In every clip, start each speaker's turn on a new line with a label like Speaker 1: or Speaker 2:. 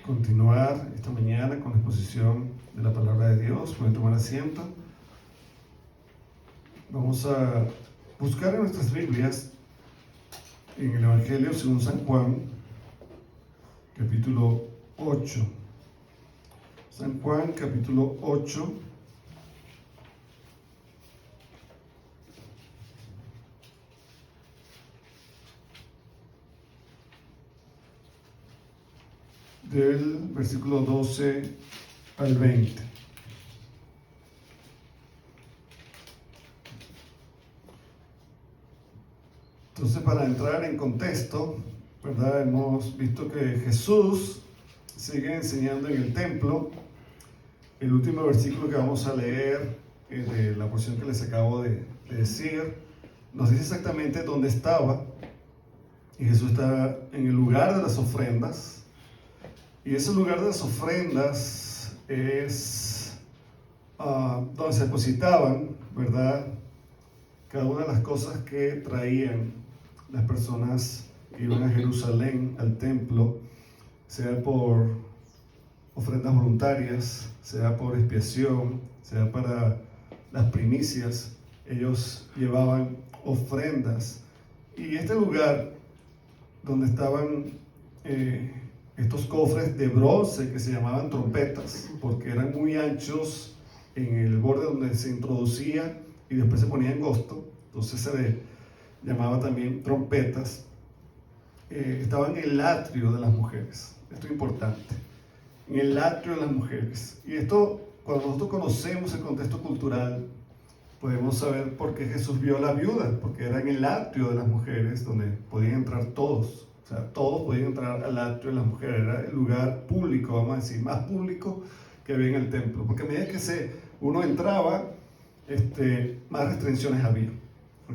Speaker 1: continuar esta mañana con la exposición de la palabra de Dios. Pueden tomar asiento. Vamos a buscar en nuestras Biblias, en el Evangelio según San Juan, capítulo 8. San Juan, capítulo 8. Del versículo 12 al 20. Entonces, para entrar en contexto, ¿verdad? Hemos visto que Jesús sigue enseñando en el templo. El último versículo que vamos a leer, de la porción que les acabo de decir, nos dice exactamente dónde estaba. Y Jesús está en el lugar de las ofrendas. Y ese lugar de las ofrendas es donde se depositaban, ¿verdad?, cada una de las cosas que traían las personas que iban a Jerusalén, al templo, sea por ofrendas voluntarias, sea por expiación, sea para las primicias. Ellos llevaban ofrendas. Y este lugar donde estaban estos cofres de bronce que se llamaban trompetas, porque eran muy anchos en el borde donde se introducía y después se ponía angosto, entonces se le llamaba también trompetas. Estaban en el atrio de las mujeres. Esto es importante, en el atrio de las mujeres. Y esto, cuando nosotros conocemos el contexto cultural, podemos saber por qué Jesús vio a la viuda, porque era en el atrio de las mujeres donde podían entrar todos. O sea, todos podían entrar al atrio de las mujeres. Era el lugar público, vamos a decir, más público que había en el templo. Porque a medida que uno entraba, más restricciones había.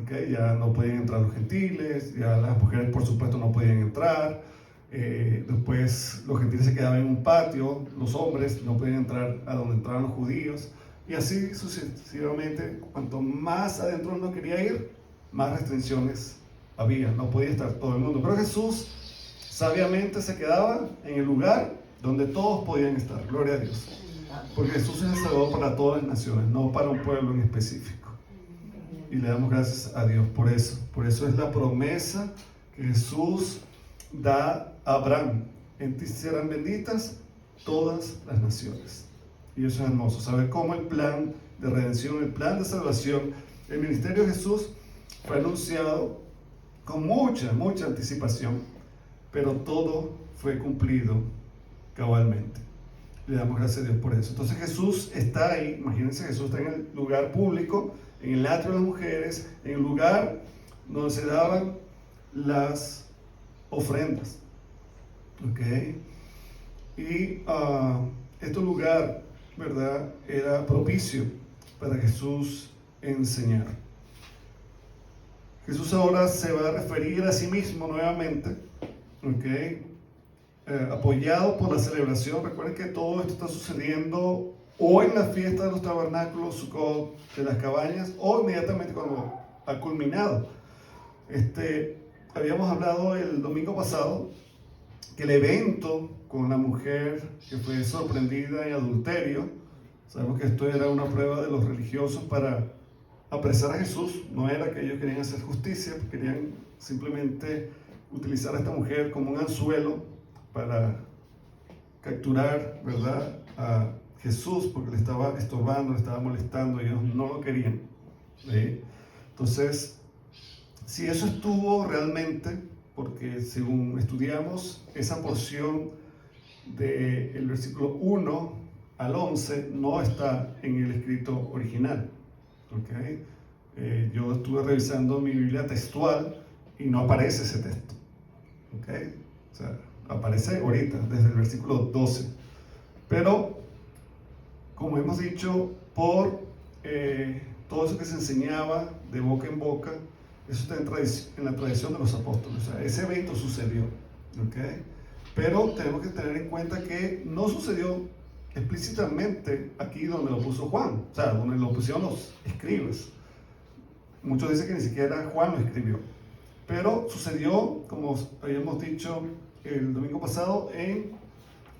Speaker 1: ¿Okay? Ya no podían entrar los gentiles, ya las mujeres por supuesto no podían entrar. Después los gentiles se quedaban en un patio, los hombres no podían entrar a donde entraban los judíos. Y así sucesivamente, cuanto más adentro uno quería ir, más restricciones había, no podía estar todo el mundo. Pero Jesús sabiamente se quedaba en el lugar donde todos podían estar, gloria a Dios. Porque Jesús es el Salvador para todas las naciones, no para un pueblo en específico. Y le damos gracias a Dios por eso. Por eso es la promesa que Jesús da a Abraham: en ti serán benditas todas las naciones. Y eso es hermoso, saber cómo el plan de redención, el plan de salvación, el ministerio de Jesús fue anunciado con mucha anticipación, pero todo fue cumplido cabalmente. Le damos gracias a Dios por eso. Entonces Jesús está ahí, imagínense, Jesús está en el lugar público, en el atrio de las mujeres, en el lugar donde se daban las ofrendas. ¿Ok? Y este lugar, ¿verdad?, era propicio para Jesús enseñar. Jesús ahora se va a referir a sí mismo nuevamente, ¿ok?, apoyado por la celebración. Recuerden que todo esto está sucediendo o en la fiesta de los tabernáculos, Sukkot, de las cabañas, o inmediatamente cuando ha culminado. Habíamos hablado el domingo pasado que el evento con la mujer que fue sorprendida en adulterio, sabemos que esto era una prueba de los religiosos para apresar a Jesús. No era que ellos querían hacer justicia, querían simplemente utilizar a esta mujer como un anzuelo para capturar, ¿verdad?, a Jesús, porque le estaba estorbando, le estaba molestando, y ellos no lo querían. ¿Sí? Entonces, si eso estuvo realmente, porque según estudiamos esa porción del versículo 1 al 11, no está en el escrito original. ¿Okay? Yo estuve revisando mi Biblia textual y no aparece ese texto. ¿Okay? O sea, aparece ahorita, desde el versículo 12. Pero, como hemos dicho, por todo eso que se enseñaba de boca en boca, eso está en la tradición de los apóstoles. O sea, ese evento sucedió. ¿Okay? Pero tenemos que tener en cuenta que no sucedió explícitamente aquí donde lo puso Juan, o sea, donde lo pusieron los escribas. Muchos dicen que ni siquiera Juan lo escribió. Pero sucedió, como habíamos dicho el domingo pasado, en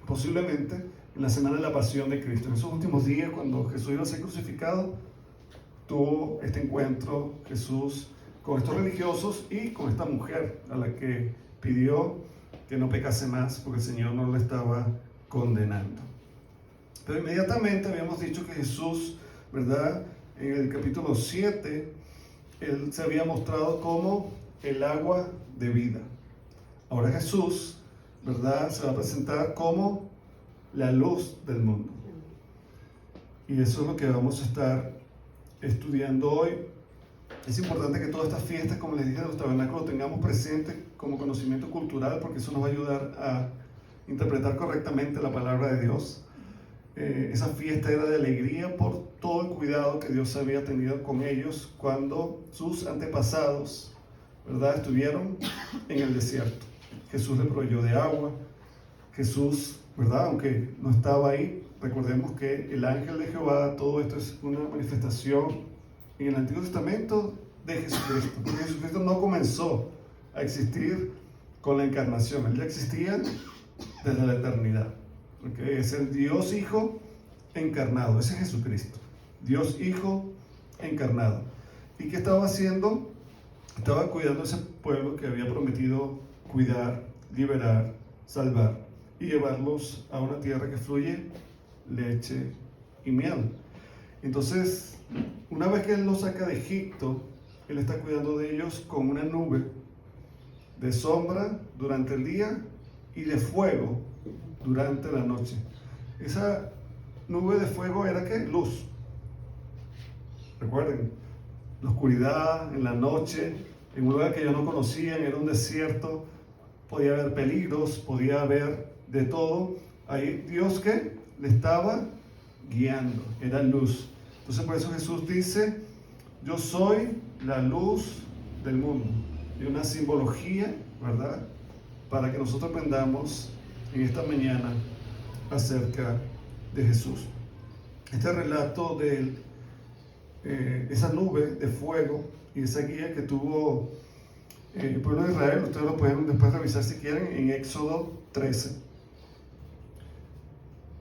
Speaker 1: posiblemente en la semana de la pasión de Cristo. En esos últimos días, cuando Jesús iba a ser crucificado, tuvo este encuentro Jesús con estos religiosos y con esta mujer a la que pidió que no pecase más porque el Señor no lo estaba condenando. Pero inmediatamente habíamos dicho que Jesús, ¿verdad? En el capítulo 7, Él se había mostrado como el agua de vida. Ahora Jesús, ¿verdad? Se va a presentar como la luz del mundo. Y eso es lo que vamos a estar estudiando hoy. Es importante que todas estas fiestas, como les dije, de los tabernáculos, tengamos presente como conocimiento cultural, porque eso nos va a ayudar a interpretar correctamente la palabra de Dios. Esa fiesta era de alegría por todo el cuidado que Dios había tenido con ellos cuando sus antepasados, ¿verdad?, estuvieron en el desierto. Jesús les proveyó de agua. Jesús, ¿verdad?, aunque no estaba ahí, recordemos que el ángel de Jehová, todo esto es una manifestación en el Antiguo Testamento de Jesucristo. Porque Jesucristo no comenzó a existir con la encarnación, Él ya existía desde la eternidad. ¿Okay? Es el Dios Hijo encarnado, ese es Jesucristo. Dios Hijo encarnado. ¿Y qué estaba haciendo? Estaba cuidando a ese pueblo que había prometido cuidar, liberar, salvar y llevarlos a una tierra que fluye leche y miel. Entonces, una vez que Él los saca de Egipto, Él está cuidando de ellos con una nube de sombra durante el día y de fuego durante la noche. Esa nube de fuego era ¿qué? Luz. Recuerden, la oscuridad en la noche, en un lugar que ellos no conocían, era un desierto, podía haber peligros, podía haber de todo. Ahí Dios ¿qué? Le estaba guiando, era luz. Entonces por eso Jesús dice, yo soy la luz del mundo. Y una simbología, ¿verdad?, para que nosotros aprendamos en esta mañana acerca de Jesús. Este relato de esa nube de fuego y esa guía que tuvo el pueblo de Israel, ustedes lo pueden después revisar si quieren en Éxodo 13,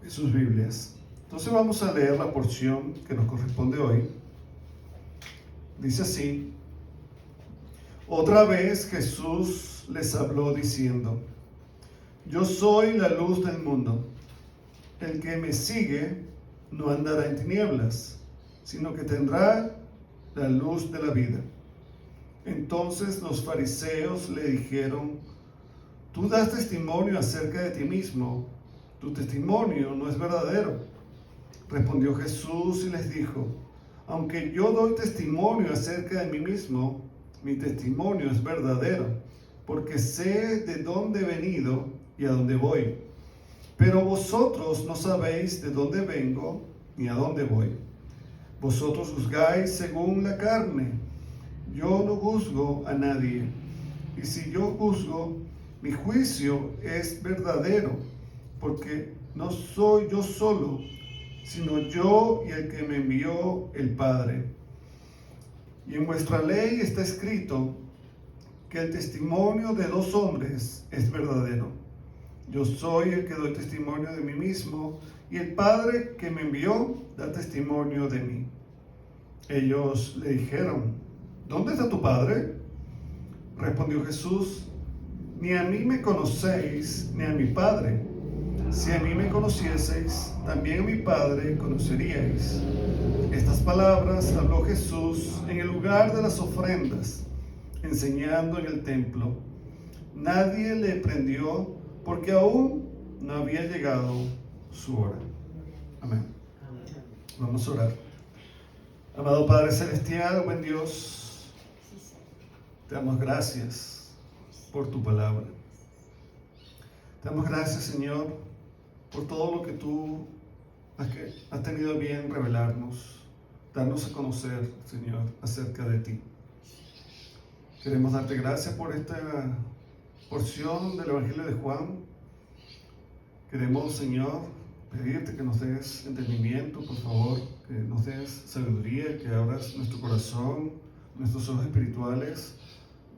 Speaker 1: en sus Biblias. Entonces vamos a leer la porción que nos corresponde hoy. Dice así: otra vez Jesús les habló diciendo, yo soy la luz del mundo. El que me sigue no andará en tinieblas, sino que tendrá la luz de la vida. Entonces los fariseos le dijeron, tú das testimonio acerca de ti mismo, tu testimonio no es verdadero. Respondió Jesús y les dijo, aunque yo doy testimonio acerca de mí mismo, mi testimonio es verdadero, porque sé de dónde he venido y a dónde voy. Pero vosotros no sabéis de dónde vengo ni a dónde voy. Vosotros juzgáis según la carne. Yo no juzgo a nadie. Y si yo juzgo, mi juicio es verdadero, porque no soy yo solo, sino yo y el que me envió el Padre. Y en vuestra ley está escrito que el testimonio de dos hombres es verdadero. Yo soy el que doy testimonio de mí mismo, y el Padre que me envió da testimonio de mí. Ellos le dijeron, ¿dónde está tu Padre? Respondió Jesús, ni a mí me conocéis, ni a mi Padre. Si a mí me conocieseis, también a mi Padre conoceríais. Estas palabras habló Jesús en el lugar de las ofrendas, enseñando en el templo. Nadie le prendió porque aún no había llegado su hora. Amén. Vamos a orar. Amado Padre Celestial, buen Dios, te damos gracias por tu palabra. Te damos gracias, Señor, por todo lo que tú has tenido bien revelarnos, darnos a conocer, Señor, acerca de ti. Queremos darte gracias por esta porción del Evangelio de Juan. Queremos, Señor, pedirte que nos des entendimiento, por favor, que nos des sabiduría, que abras nuestro corazón, nuestros ojos espirituales,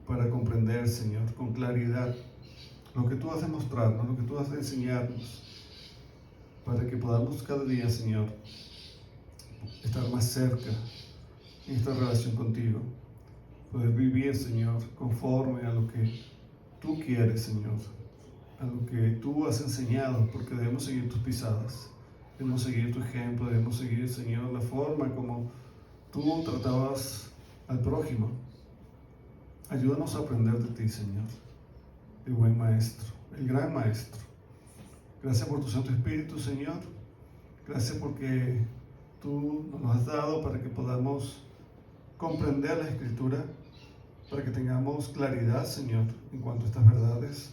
Speaker 1: para comprender, Señor, con claridad lo que tú has de mostrarnos, lo que tú has de enseñarnos para que podamos cada día, Señor, estar más cerca en esta relación contigo, poder vivir, Señor, conforme a lo que tú quieres, Señor, a lo que tú has enseñado, porque debemos seguir tus pisadas, debemos seguir tu ejemplo, debemos seguir, Señor, la forma como tú tratabas al prójimo. Ayúdanos a aprender de ti, Señor, el buen maestro, el gran maestro. Gracias por tu Santo Espíritu, Señor. Gracias porque tú nos lo has dado para que podamos comprender la Escritura, para que tengamos claridad, Señor, en cuanto a estas verdades.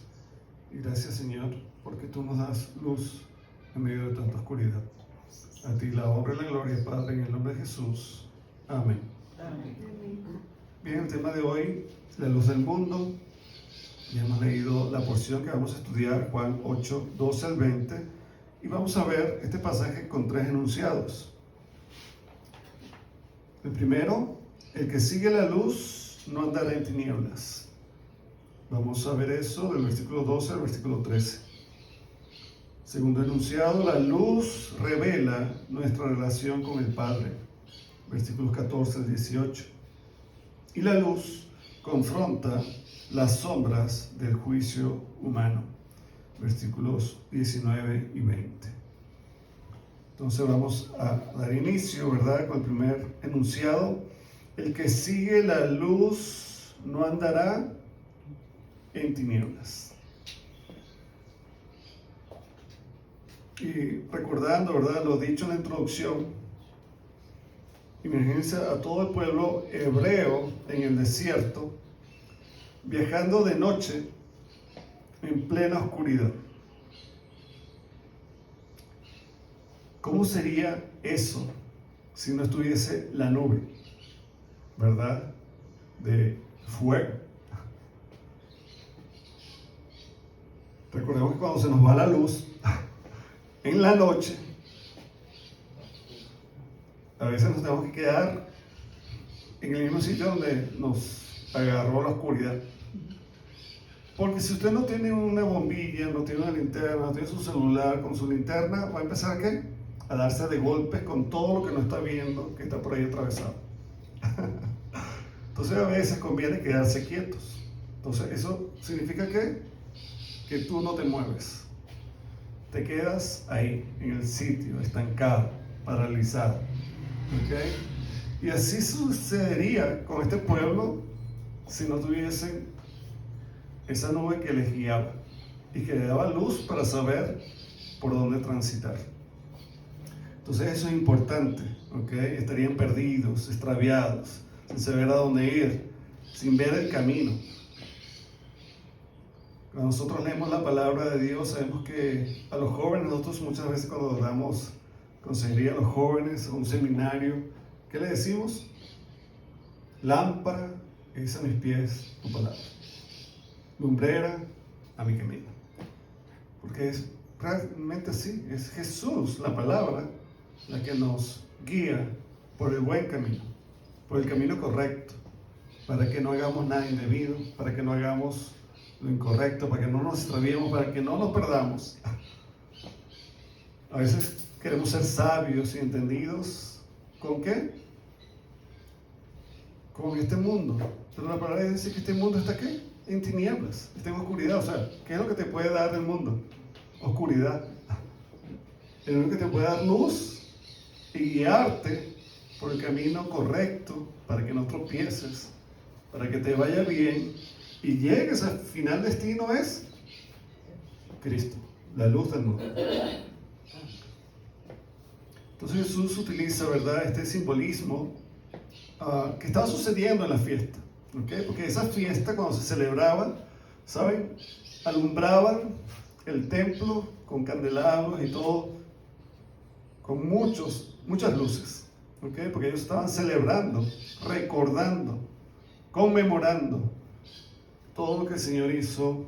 Speaker 1: Y gracias, Señor, porque tú nos das luz en medio de tanta oscuridad. A ti la honra y la gloria, Padre, en el nombre de Jesús. Amén.
Speaker 2: Amén.
Speaker 1: Bien, el tema de hoy, la luz del mundo. Ya hemos leído la porción que vamos a estudiar, Juan 8, 12 al 20, y vamos a ver este pasaje con tres enunciados. El primero, el que sigue la luz no andará en tinieblas. Vamos a ver eso del versículo 12 al versículo 13. Segundo enunciado, la luz revela nuestra relación con el Padre. Versículos 14 al 18. Y la luz confronta las sombras del juicio humano. Versículos 19 y 20. Entonces vamos a dar inicio, ¿verdad?, con el primer enunciado. El que sigue la luz no andará en tinieblas. Y recordando, ¿verdad?, lo dicho en la introducción, imagínense a todo el pueblo hebreo en el desierto, viajando de noche en plena oscuridad. ¿Cómo sería eso si no estuviese la nube, verdad, de fuego? Recordemos que cuando se nos va la luz en la noche, a veces nos tenemos que quedar en el mismo sitio donde nos agarró la oscuridad. Porque si usted no tiene una bombilla, no tiene una linterna, no tiene su celular, con su linterna va a empezar ¿a qué? A darse de golpes con todo lo que no está viendo, que está por ahí atravesado. Entonces a veces conviene quedarse quietos. Entonces eso significa ¿qué? Que tú no te mueves. Te quedas ahí, en el sitio, estancado, paralizado. ¿Okay? Y así sucedería con este pueblo si no tuviesen esa nube que les guiaba y que le daba luz para saber por dónde transitar. Entonces eso es importante, ¿okay? Estarían perdidos, extraviados, sin saber a dónde ir, sin ver el camino. Cuando nosotros leemos la palabra de Dios, sabemos que a los jóvenes, nosotros muchas veces cuando damos consejería a los jóvenes, a un seminario, ¿qué le decimos? Lámpara es a mis pies tu palabra, lumbrera a mi camino. Porque es realmente así, es Jesús, la palabra, la que nos guía por el buen camino, por el camino correcto, para que no hagamos nada indebido, para que no hagamos lo incorrecto, para que no nos extraviemos, para que no nos perdamos. A veces queremos ser sabios y entendidos. ¿Con qué? Con este mundo. Pero la palabra dice que este mundo está ¿qué? En tinieblas, está en oscuridad. O sea, ¿qué es lo que te puede dar el mundo? Oscuridad. Es lo que te puede dar luz y guiarte por el camino correcto para que no tropieces, para que te vaya bien y llegues al final destino es Cristo, la luz del mundo. Entonces Jesús utiliza, ¿verdad?, este simbolismo que estaba sucediendo en la fiesta, ¿okay? Porque esa fiesta cuando se celebraba, ¿saben?, alumbraban el templo con candelabros y todo, con muchas luces, ¿okay? Porque ellos estaban celebrando, recordando, conmemorando todo lo que el Señor hizo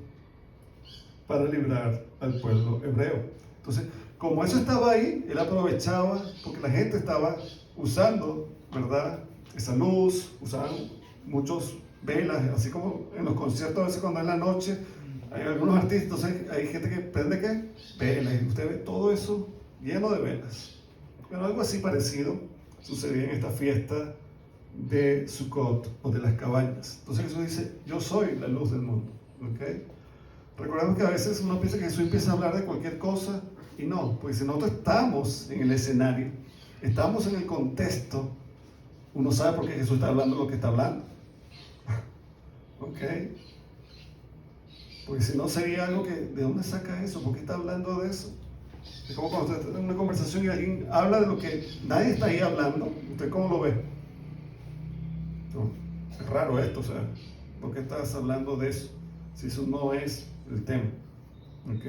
Speaker 1: para librar al pueblo hebreo. Entonces, como eso estaba ahí, él aprovechaba, porque la gente estaba usando, ¿verdad?, esa luz, usaban muchos velas, así como en los conciertos a veces cuando es la noche, hay algunos artistas, hay gente que prende ¿qué? Velas, y usted ve todo eso lleno de velas. Bueno, algo así parecido sucedía en esta fiesta de Sukkot o de las cabañas. Entonces Jesús dice, yo soy la luz del mundo. ¿Okay? Recordemos que a veces uno piensa que Jesús empieza a hablar de cualquier cosa y no, porque si nosotros estamos en el escenario, estamos en el contexto, uno sabe por qué Jesús está hablando lo que está hablando. ¿Ok? Porque si no sería algo que, ¿de dónde saca eso? ¿Por qué está hablando de eso? Es como cuando usted está en una conversación y alguien habla de lo que nadie está ahí hablando. ¿Usted cómo lo ve? No, es raro esto, o sea, ¿por qué estás hablando de eso? Si eso no es el tema. ¿Ok?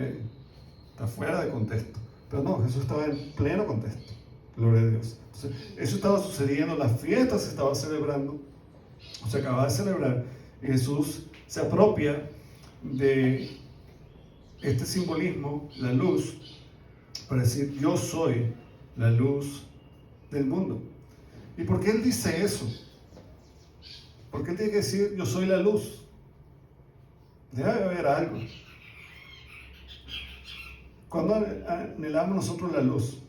Speaker 1: Está fuera de contexto. Pero no, Jesús estaba en pleno contexto. Gloria a Dios. Entonces, eso estaba sucediendo, la fiesta se estaba celebrando, o se acababa de celebrar, y Jesús se apropia de este simbolismo, la luz, para decir, yo soy la luz del mundo. ¿Y por qué Él dice eso? Porque Él tiene que decir, yo soy la luz. Debe haber algo. ¿Cuándo anhelamos nosotros la luz?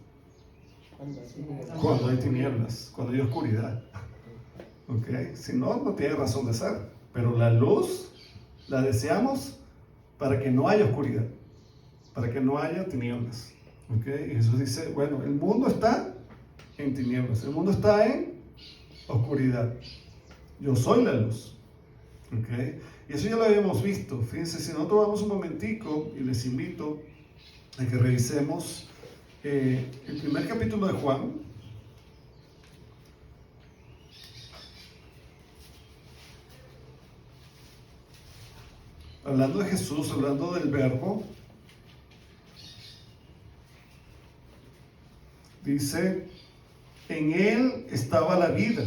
Speaker 1: Cuando hay tinieblas, cuando hay oscuridad. ¿Okay? Si no, no tiene razón de ser. Pero la luz la deseamos para que no haya oscuridad, para que no haya tinieblas. ¿Okay? Y Jesús dice, bueno, el mundo está en tinieblas, el mundo está en oscuridad. Yo soy la luz. ¿Okay? Y eso ya lo habíamos visto. Fíjense, si nosotros vamos un momentico y les invito a que revisemos el primer capítulo de Juan. Hablando de Jesús, hablando del verbo, dice, en Él estaba la vida.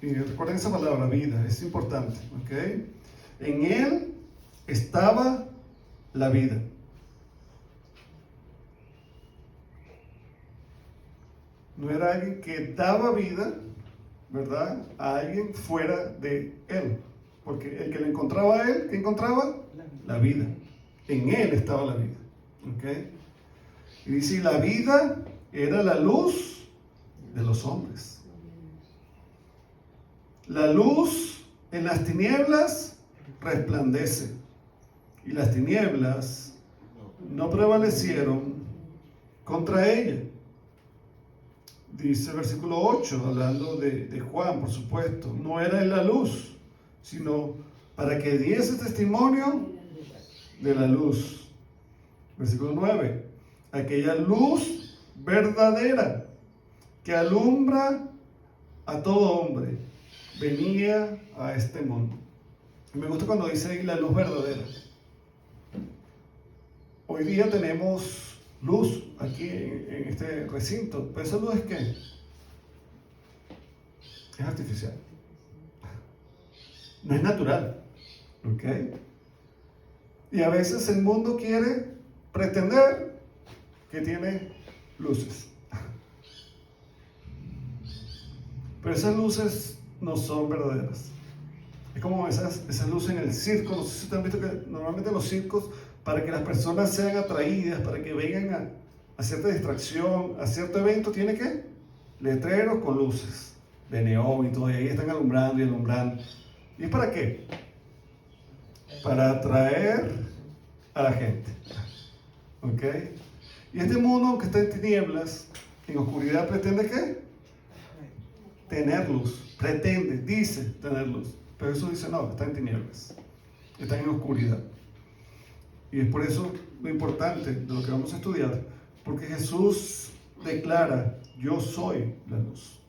Speaker 1: Y recuerden esa palabra, vida, es importante, ¿ok? En Él estaba la vida. No era alguien que daba vida, ¿verdad?, a alguien fuera de Él. Porque el que le encontraba a Él, ¿qué encontraba? La vida. En Él estaba la vida. ¿Ok? Y dice, la vida era la luz de los hombres. La luz en las tinieblas resplandece. Y las tinieblas no prevalecieron contra ella. Dice el versículo 8, hablando de Juan, por supuesto, no era en la luz, sino para que diese testimonio de la luz. Versículo 9, aquella luz verdadera que alumbra a todo hombre, venía a este mundo. Y me gusta cuando dice ahí la luz verdadera. Hoy día tenemos luz aquí en este recinto, pero esa luz es ¿qué? Es artificial. No es natural. ¿Ok? Y a veces el mundo quiere pretender que tiene luces. Pero esas luces no son verdaderas. Es como esas luces en el circo. No sé si ustedes han visto que normalmente los circos, para que las personas sean atraídas, para que vengan a cierta distracción, a cierto evento, tiene que letreros con luces de neón y todo, y ahí están alumbrando y alumbrando. ¿Y para qué? Para atraer a la gente. ¿Ok? Y este mundo que está en tinieblas, en oscuridad, pretende ¿qué? Tener luz. Pretende, dice tener luz. Pero eso dice no, está en tinieblas. Está en oscuridad. Y es por eso lo importante de lo que vamos a estudiar. Porque Jesús declara, yo soy la luz.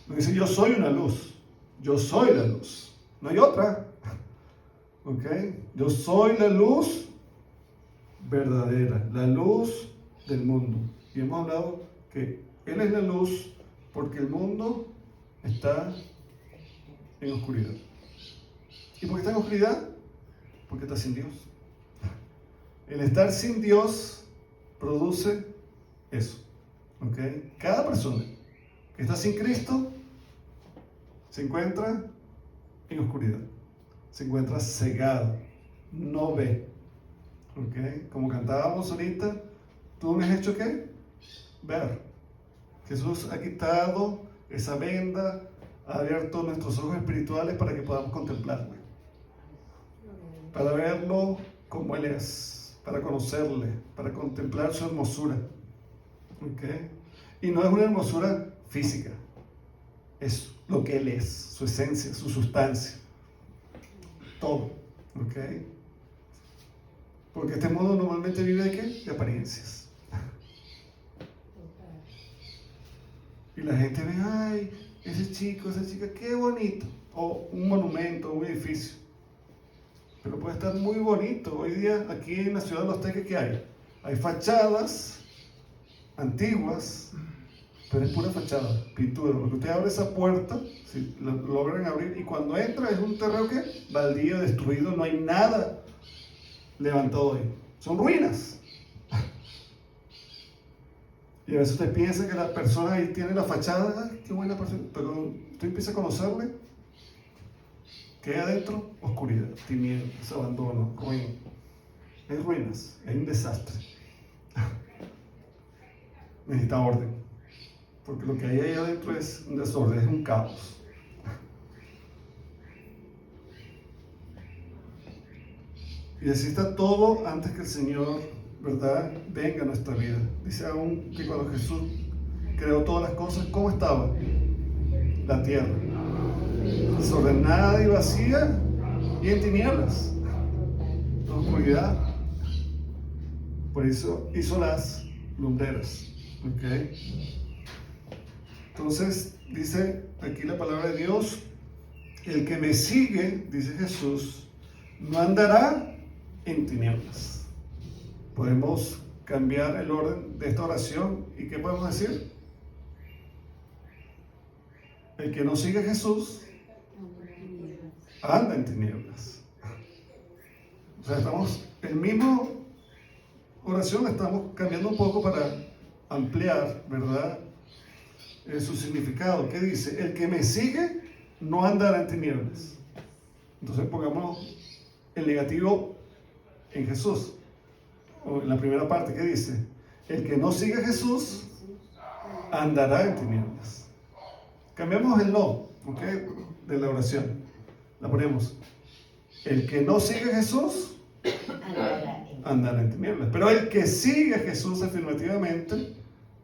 Speaker 1: No dice yo soy una luz. Yo soy la luz. No hay otra. ¿Ok? Yo soy la luz verdadera, la luz del mundo. Y hemos hablado que Él es la luz porque el mundo está en oscuridad. ¿Y por qué está en oscuridad? Porque está sin Dios. El estar sin Dios produce eso. ¿Ok? Cada persona que está sin Cristo se encuentra en oscuridad. Se encuentra cegado. No ve. ¿Ok? Como cantábamos ahorita, tú me has hecho ¿qué? Ver. Jesús ha quitado esa venda, ha abierto nuestros ojos espirituales para que podamos contemplarle, para verlo como Él es, para conocerle, para contemplar su hermosura. ¿Okay? Y no es una hermosura física, es lo que Él es, su esencia, su sustancia, todo. ¿Okay? Porque este mundo normalmente vive de ¿qué? De apariencias. Y la gente ve, ay, ese chico, esa chica, qué bonito. O un monumento, un edificio. Pero puede estar muy bonito. Hoy día, aquí en la ciudad de Los Teques, ¿qué hay? Hay fachadas antiguas, pero es pura fachada, pintura. Porque usted abre esa puerta, si lo logran abrir, y cuando entra es un terreno que baldío, destruido, no hay nada levantado ahí. Son ruinas. Y a veces usted piensa que la persona ahí tiene la fachada, ¡ay, qué buena persona! Pero usted empieza a conocerle, ¿qué hay adentro? Oscuridad, tinieblas, abandono, ruina. Hay ruinas, hay un desastre. Necesita orden, porque lo que hay ahí adentro es un desorden, es un caos. Y así está todo antes que el Señor, ¿verdad?, venga a nuestra vida. Dice aún que cuando Jesús creó todas las cosas, ¿cómo estaba? La tierra, desordenada y vacía y en tinieblas, en oscuridad. Por eso hizo las lumbreras. ¿Okay? Entonces, dice aquí la palabra de Dios, el que me sigue, dice Jesús, no andará en tinieblas. Podemos cambiar el orden de esta oración y ¿qué podemos decir? El que no sigue a Jesús anda en tinieblas. O sea, estamos en misma oración, la estamos cambiando un poco para ampliar, ¿verdad?, su significado. ¿Qué dice? El que me sigue no andará en tinieblas. Entonces pongamos el negativo en Jesús. O en la primera parte, ¿qué dice? El que no sigue a Jesús andará en tinieblas. Cambiamos el no, ¿ok?, de la oración. La ponemos. El que no sigue a Jesús andará en tinieblas. Pero el que sigue a Jesús afirmativamente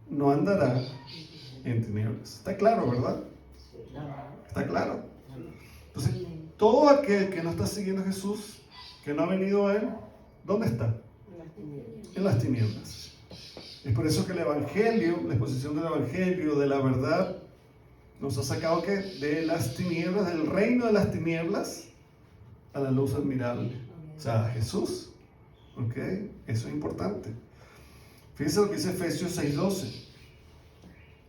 Speaker 1: no andará en tinieblas. Está claro, ¿verdad? Está claro. Entonces, todo aquel que no está siguiendo a Jesús, que no ha venido a Él, ¿dónde está? En las tinieblas. Es por eso que el Evangelio, la exposición del Evangelio, de la verdad, nos ha sacado que de las tinieblas, del reino de las tinieblas, a la luz admirable. O sea, a Jesús. ¿Ok? Eso es importante. Fíjense lo que dice Efesios 6:12.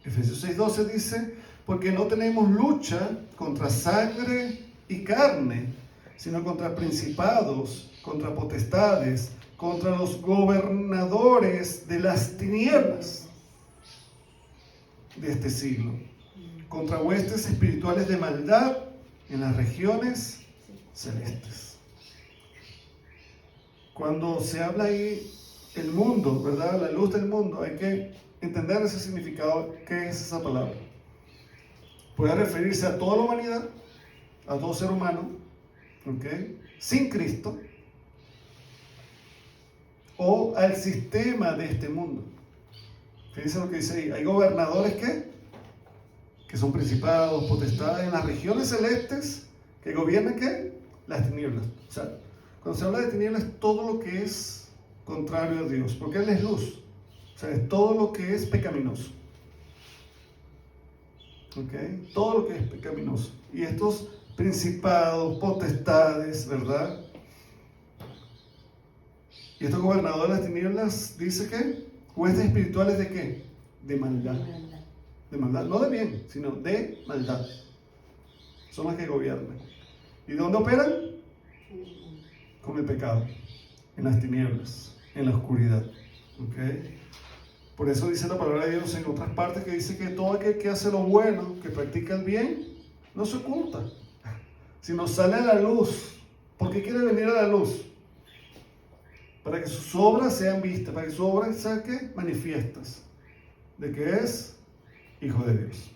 Speaker 1: Efesios 6:12 dice, porque no tenemos lucha contra sangre y carne, sino contra principados, contra potestades, contra los gobernadores de las tinieblas de este siglo, contra huestes espirituales de maldad en las regiones celestes. Cuando se habla ahí el mundo, ¿verdad?, la luz del mundo, hay que entender ese significado. ¿Qué es esa palabra? Puede referirse a toda la humanidad, a todo ser humano, ¿ok?, sin Cristo, o al sistema de este mundo. Fíjense lo que dice ahí. Hay gobernadores que son principados, potestades en las regiones celestes que gobiernan ¿qué? Las tinieblas. O sea, cuando se habla de tinieblas, todo lo que es contrario a Dios, porque Él es luz. O sea, es todo lo que es pecaminoso. ¿Ok? Todo lo que es pecaminoso. Y estos principados, potestades, ¿verdad? Y estos gobernadores de las tinieblas, dice que huestes espirituales ¿de qué? De maldad. De maldad, no de bien, sino de maldad. Son las que gobiernan. ¿Y de dónde operan? Con el pecado, en las tinieblas, en la oscuridad. ¿Okay? Por eso dice la palabra de Dios en otras partes que dice que todo aquel que hace lo bueno, que practica el bien, no se oculta, sino sale a la luz. ¿Por qué quiere venir a la luz? para que sus obras sean vistas, para que sus obras sean ¿qué? Manifiestas, de que es hijo de Dios.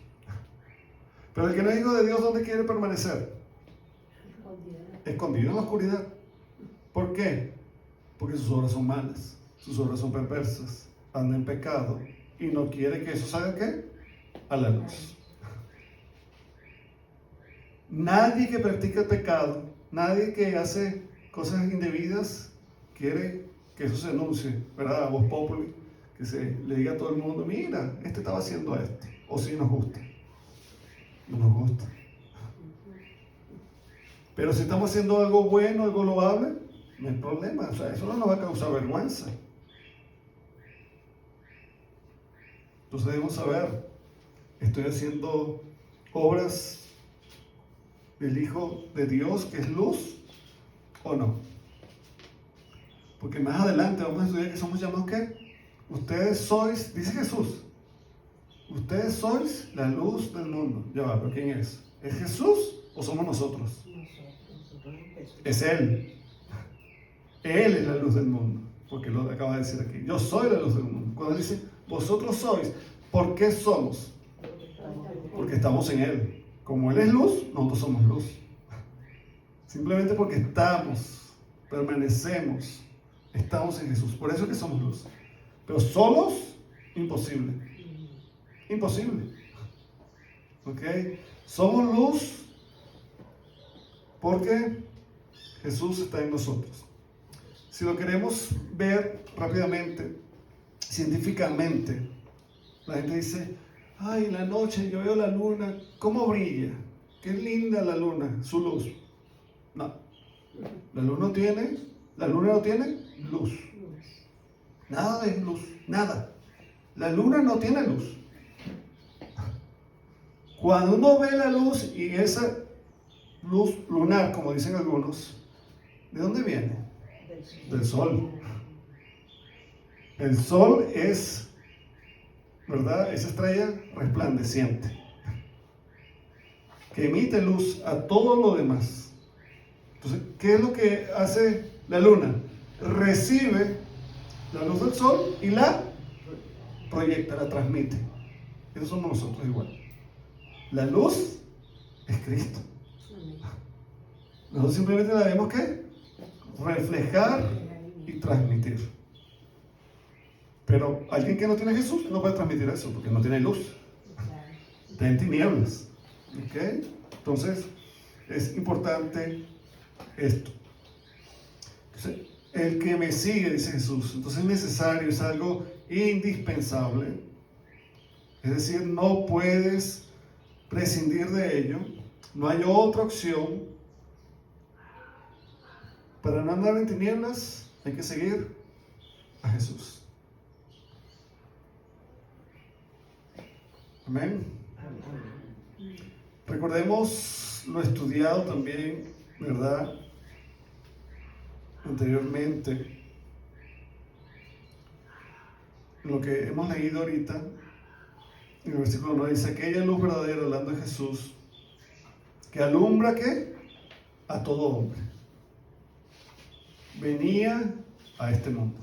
Speaker 1: Pero el que no es hijo de Dios, ¿dónde quiere permanecer? Escondido en la oscuridad. ¿Por qué? Porque sus obras son malas, sus obras son perversas, anda en pecado y no quiere que eso salga ¿qué? A la luz. Nadie que practica el pecado, nadie que hace cosas indebidas quiere que eso se anuncie, ¿verdad? A voz populi, que se le diga a todo el mundo, mira, este estaba haciendo esto, o si nos gusta. No nos gusta. Pero si estamos haciendo algo bueno, algo loable, no hay problema. O sea, eso no nos va a causar vergüenza. Entonces debemos saber, ¿estoy haciendo obras del Hijo de Dios, que es luz, o no? Porque más adelante vamos a estudiar que somos llamados ¿qué? Ustedes sois, dice Jesús, ustedes sois la luz del mundo. Ya va, ¿pero quién es? ¿Es Jesús o somos nosotros? Es Él. Él es la luz del mundo, porque lo acaba de decir aquí. Yo soy la luz del mundo. Cuando dice, vosotros sois, ¿por qué somos? Porque estamos en Él. Como Él es luz, nosotros somos luz. Simplemente porque estamos, permanecemos, estamos en Jesús. Por eso es que somos luz. Pero solos, imposible. Imposible. ¿Ok? Somos luz porque Jesús está en nosotros. Si lo queremos ver rápidamente, científicamente, la gente dice, ay, en la noche yo veo la luna, ¿cómo brilla? Qué linda la luna, su luz. No, la luna no tiene luz. Nada de luz, nada. La luna no tiene luz. Cuando uno ve la luz y esa luz lunar, como dicen algunos, ¿de dónde viene? Del sol. El sol es, ¿verdad? Esa estrella resplandeciente que emite luz a todo lo demás. Entonces, ¿qué es lo que hace la luna? Recibe la luz del sol y la proyecta, la transmite. Eso somos nosotros igual. La luz es Cristo. Nosotros simplemente la debemos ¿qué? Reflejar y transmitir. Pero alguien que no tiene Jesús no puede transmitir eso porque no tiene luz. Está en tinieblas. ¿Ok? Entonces, es importante esto. Entonces, el que me sigue, dice Jesús, entonces es necesario, es algo indispensable. Es decir, no puedes prescindir de ello. No hay otra opción. Para no andar en tinieblas, hay que seguir a Jesús. Amén. Recordemos lo estudiado también, ¿verdad? Anteriormente. Lo que hemos leído ahorita, en el versículo 9 dice, aquella luz verdadera, hablando de Jesús, que alumbra ¿qué? A todo hombre. Venía a este mundo.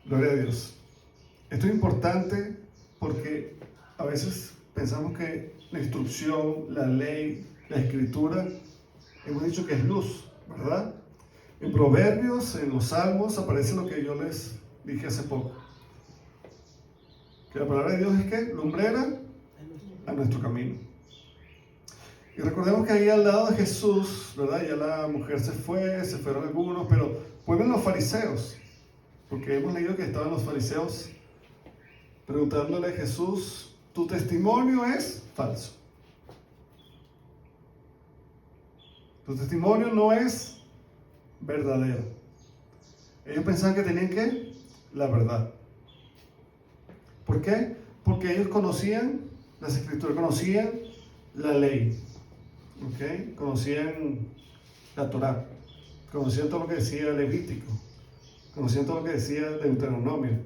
Speaker 1: Gloria a Dios. Esto es importante porque a veces pensamos que la instrucción, la ley, la escritura, hemos dicho que es luz, ¿verdad? En Proverbios, en los Salmos, aparece lo que yo les dije hace poco. Que la palabra de Dios es que lumbrera a nuestro camino. Y recordemos que ahí al lado de Jesús, ¿verdad? Ya la mujer se fueron algunos, pero vuelven los fariseos, porque hemos leído que estaban los fariseos preguntándole a Jesús, tu testimonio es falso. Tu testimonio no es verdadero. Ellos pensaban que tenían ¿qué? La verdad. ¿Por qué? Porque ellos conocían las escrituras, conocían la ley. ¿Okay? Conocían la Torá, conocían todo lo que decía Levítico, conocían todo lo que decía Deuteronomio.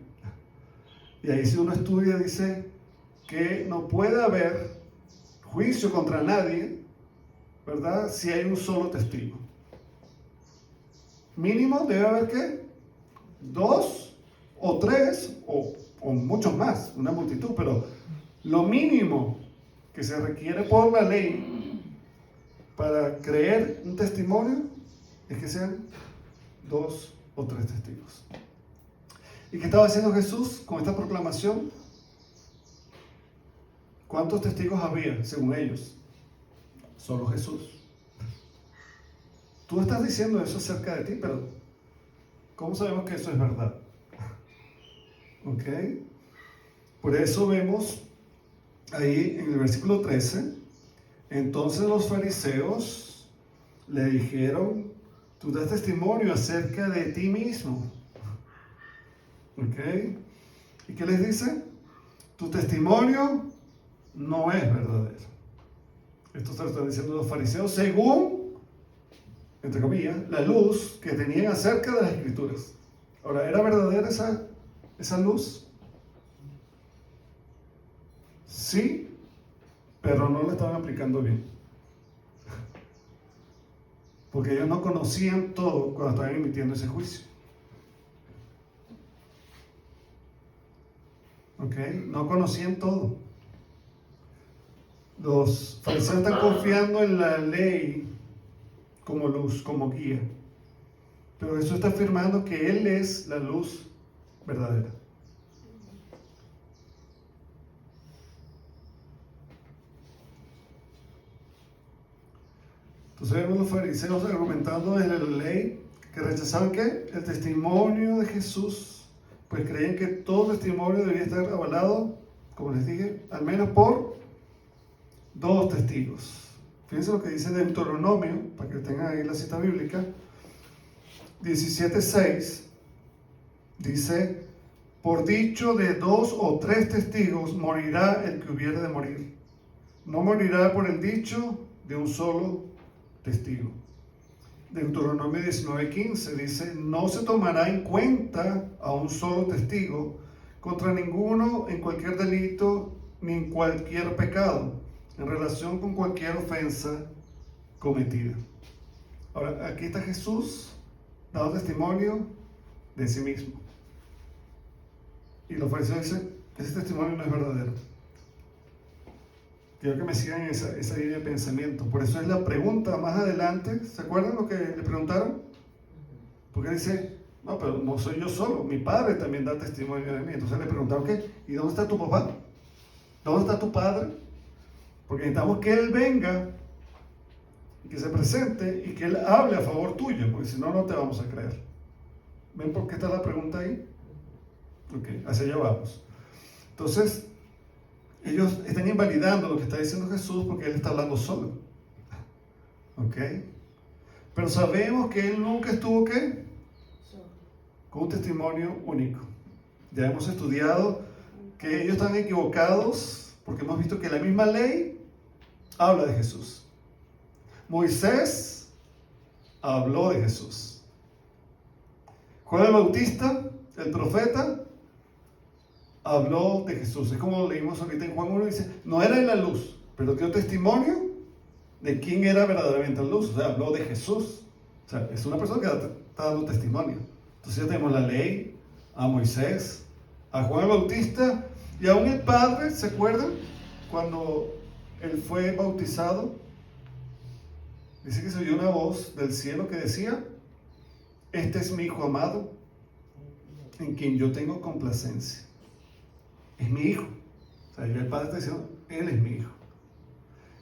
Speaker 1: Y ahí si uno estudia dice que no puede haber juicio contra nadie, ¿verdad? Si hay un solo testigo. mínimo debe haber ¿qué? 2 o 3 o muchos más, una multitud, pero lo mínimo que se requiere por la ley para creer un testimonio es que sean 2 o 3 testigos. ¿Y qué estaba haciendo Jesús con esta proclamación? ¿Cuántos testigos había, según ellos? Solo Jesús. Tú estás diciendo eso acerca de ti, pero ¿cómo sabemos que eso es verdad? ¿Ok? Por eso vemos ahí en el versículo 13, entonces los fariseos le dijeron, tú das testimonio acerca de ti mismo. ¿Ok? ¿Y qué les dice? Tu testimonio no es verdadero. Esto se lo están diciendo los fariseos según, entre comillas, la luz que tenían acerca de las escrituras. Ahora, ¿era verdadera esa luz? Sí, pero no la estaban aplicando bien. Porque ellos no conocían todo cuando estaban emitiendo ese juicio. ¿Ok? No conocían todo. Los fariseos están confiando en la ley como luz, como guía. Pero Jesús está afirmando que Él es la luz verdadera. Entonces vemos los fariseos argumentando desde la ley que rechazaban ¿qué? El testimonio de Jesús, pues creían que todo testimonio debía estar avalado, como les dije, al menos por 2 testigos. Fíjense lo que dice Deuteronomio, para que tengan ahí la cita bíblica, 17:6, dice, por dicho de 2 o 3 testigos morirá el que hubiere de morir. No morirá por el dicho de un solo testigo. Deuteronomio 19:15 dice, no se tomará en cuenta a un solo testigo contra ninguno en cualquier delito ni en cualquier pecado, en relación con cualquier ofensa cometida. Ahora, aquí está Jesús dando testimonio de sí mismo. Y los fariseos dicen, ese testimonio no es verdadero. Quiero que me sigan esa línea de pensamiento. Por eso es la pregunta más adelante. ¿Se acuerdan lo que le preguntaron? Porque dice, no, pero no soy yo solo, mi padre también da testimonio de mí. Entonces le preguntaron, ¿qué? ¿Y dónde está tu papá? ¿Dónde está tu padre? Porque necesitamos que él venga, que se presente y que él hable a favor tuyo, porque si no, no te vamos a creer. ¿Ven por qué está la pregunta ahí? Ok, hacia allá vamos. Entonces, ellos están invalidando lo que está diciendo Jesús porque Él está hablando solo. ¿Ok? Pero sabemos que Él nunca estuvo, ¿qué? Con un testimonio único. Ya hemos estudiado que ellos están equivocados porque hemos visto que la misma ley habla de Jesús. Moisés habló de Jesús. Juan el Bautista, el profeta, habló de Jesús. Es como leímos ahorita en Juan 1, dice, no era en la luz, pero dio testimonio de quién era verdaderamente la luz. O sea, habló de Jesús. O sea, es una persona que está dando testimonio. Entonces ya tenemos la ley, a Moisés, a Juan el Bautista y aún el Padre, ¿se acuerdan? Cuando él fue bautizado, dice que se oyó una voz del cielo que decía, este es mi Hijo amado, en quien yo tengo complacencia. Es mi hijo. O sea, el Padre está diciendo, Él es mi hijo.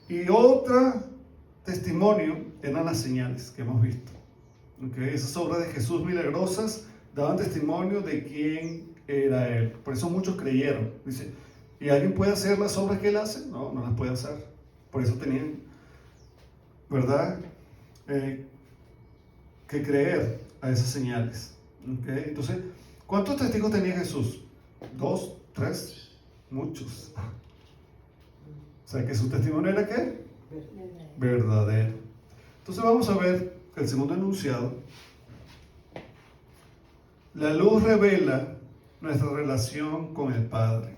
Speaker 1: Y otro testimonio eran las señales que hemos visto. ¿Okay? Esas obras de Jesús milagrosas daban testimonio de quién era Él. Por eso muchos creyeron. Dice, ¿y alguien puede hacer las obras que Él hace? No, no las puede hacer. Por eso tenían, ¿verdad? Que creer a esas señales. ¿Okay? Entonces, ¿cuántos testigos tenía Jesús? 2, 3, muchos. O sea, que su testimonio era ¿qué? Verdadero. Entonces vamos a ver el segundo enunciado. La luz revela nuestra relación con el Padre.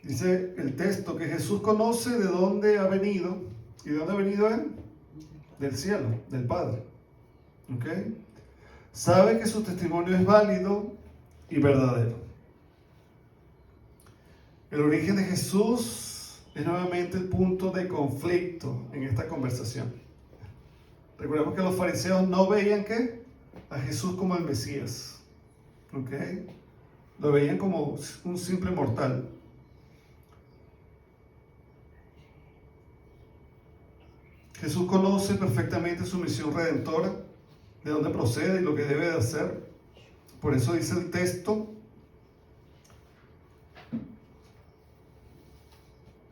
Speaker 1: Dice el texto que Jesús conoce de dónde ha venido. ¿Y de dónde ha venido Él? Del cielo, del Padre. ¿Ok? Sabe que su testimonio es válido y verdadero. El origen de Jesús es nuevamente el punto de conflicto en esta conversación. Recordemos que los fariseos no veían ¿qué? A Jesús como el Mesías. ¿Ok? Lo veían como un simple mortal. Jesús conoce perfectamente su misión redentora, de dónde procede y lo que debe de hacer. Por eso dice el texto,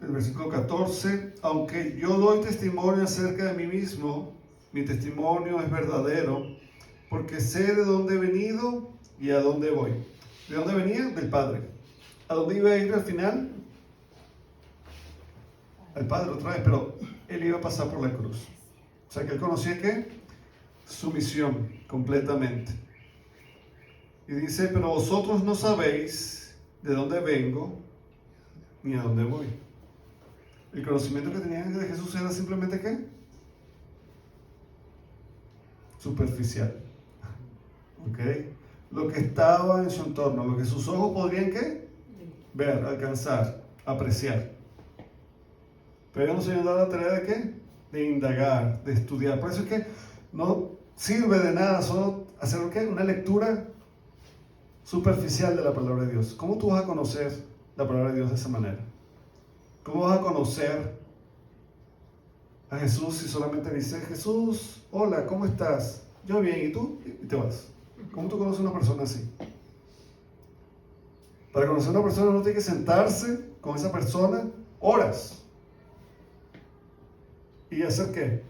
Speaker 1: el versículo 14, aunque yo doy testimonio acerca de mí mismo, mi testimonio es verdadero, porque sé de dónde he venido y a dónde voy. ¿De dónde venía? Del Padre. ¿A dónde iba a ir al final? Al Padre otra vez, pero él iba a pasar por la cruz. O sea que él conocía ¿qué? Su misión completamente. Y dice, pero vosotros no sabéis de dónde vengo ni a dónde voy. El conocimiento que tenían de Jesús era simplemente ¿qué? Superficial. ¿Ok? Lo que estaba en su entorno, lo que sus ojos podrían ¿qué? Ver, alcanzar, apreciar. Pero ellos no se habían dado la tarea de ¿qué? De indagar, de estudiar. Por eso es que no sirve de nada solo hacer ¿qué? Una lectura superficial de la palabra de Dios. ¿Cómo tú vas a conocer la palabra de Dios de esa manera? ¿Cómo vas a conocer a Jesús si solamente dices, Jesús, hola, ¿cómo estás? Yo bien, ¿y tú? Y te vas. ¿Cómo tú conoces a una persona así? Para conocer a una persona uno tiene que sentarse con esa persona horas. ¿Y hacer qué?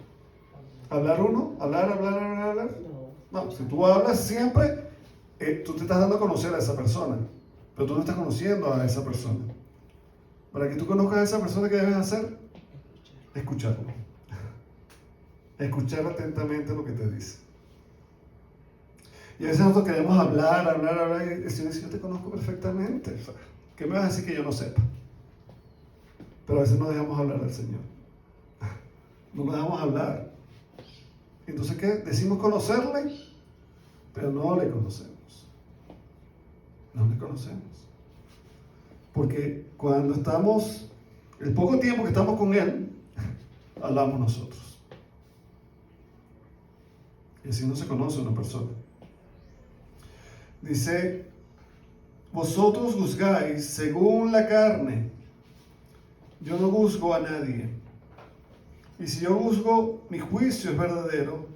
Speaker 1: ¿Hablar uno? ¿Hablar? No, si tú hablas siempre, tú te estás dando a conocer a esa persona, pero tú no estás conociendo a esa persona. Para que tú conozcas a esa persona, ¿qué debes hacer? Escucharlo. Escuchar atentamente lo que te dice. Y a veces nosotros queremos hablar, y el Señor dice, yo te conozco perfectamente. ¿Qué me vas a decir que yo no sepa? Pero a veces no dejamos hablar al Señor. No lo dejamos hablar. Entonces, ¿qué? Decimos conocerle, pero no le conocemos. No le conocemos. Porque cuando estamos, el poco tiempo que estamos con Él, hablamos nosotros. Y así no se conoce una persona. Dice, vosotros juzgáis según la carne. Yo no juzgo a nadie. Y si yo juzgo, mi juicio es verdadero,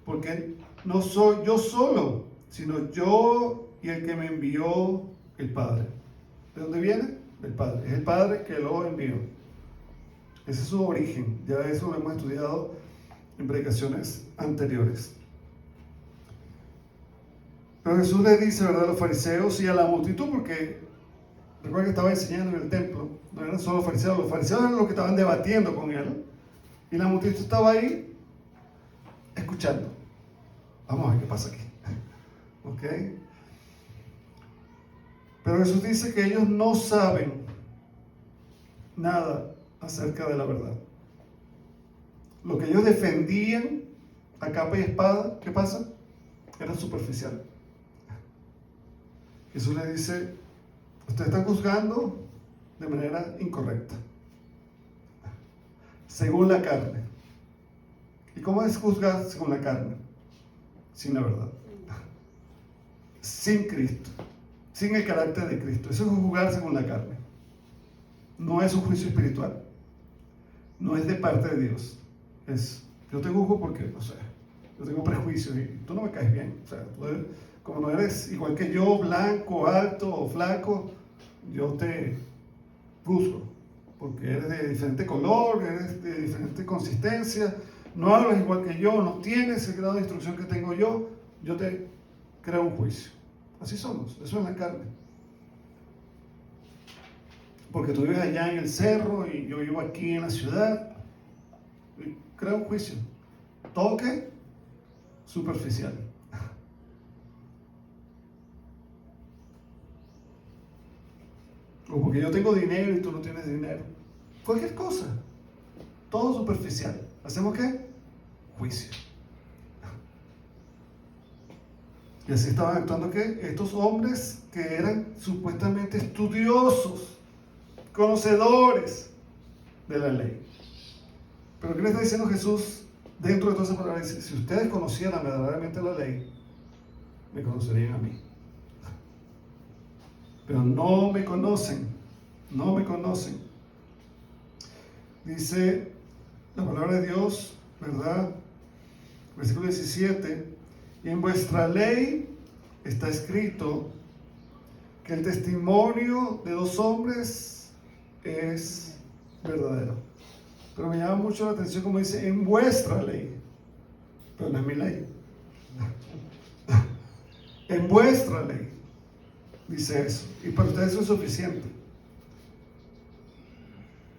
Speaker 1: porque no soy yo solo, sino yo y el que me envió, el Padre. ¿De dónde viene? Del Padre. Es el Padre que lo envió. Ese es su origen. Ya eso lo hemos estudiado en predicaciones anteriores. Pero Jesús le dice, ¿verdad?, a los fariseos y a la multitud, porque recuerda que estaba enseñando en el templo, no eran solo los fariseos eran los que estaban debatiendo con él, y la multitud estaba ahí escuchando. Vamos a ver qué pasa aquí. ¿Ok? Pero Jesús dice que ellos no saben nada acerca de la verdad. Lo que ellos defendían a capa y espada, ¿qué pasa? Era superficial. Jesús le dice, ustedes están juzgando de manera incorrecta, según la carne. ¿Y cómo es juzgar según la carne? Sin la verdad, sin Cristo, sin el carácter de Cristo. Eso es juzgar según la carne. No es un juicio espiritual, no es de parte de Dios. Es, yo te juzgo porque, no sé, yo tengo prejuicios y tú no me caes bien. O sea, como no eres igual que yo, blanco, alto o flaco, yo te juzgo porque eres de diferente color, eres de diferente consistencia, no hablas igual que yo, no tienes el grado de instrucción que tengo yo te creo un juicio. Así somos, eso es la carne. Porque tú vives allá en el cerro y yo vivo aquí en la ciudad, y creo un juicio. ¿Todo qué? Superficial. O porque yo tengo dinero y tú no tienes dinero. Cualquier cosa. Todo superficial. ¿Hacemos qué? Juicio. Y así estaban actuando ¿qué? Estos hombres que eran supuestamente estudiosos, conocedores de la ley. Pero ¿qué le está diciendo Jesús dentro de toda esa palabra? Dice, si ustedes conocieran verdaderamente la ley, me conocerían a mí. Pero no me conocen, no me conocen. Dice la palabra de Dios, ¿verdad? Versículo 17, y en vuestra ley está escrito que el testimonio de dos hombres es verdadero. Pero me llama mucho la atención como dice, en vuestra ley, pero no es mi ley. En vuestra ley, dice eso. Y para ustedes eso es suficiente.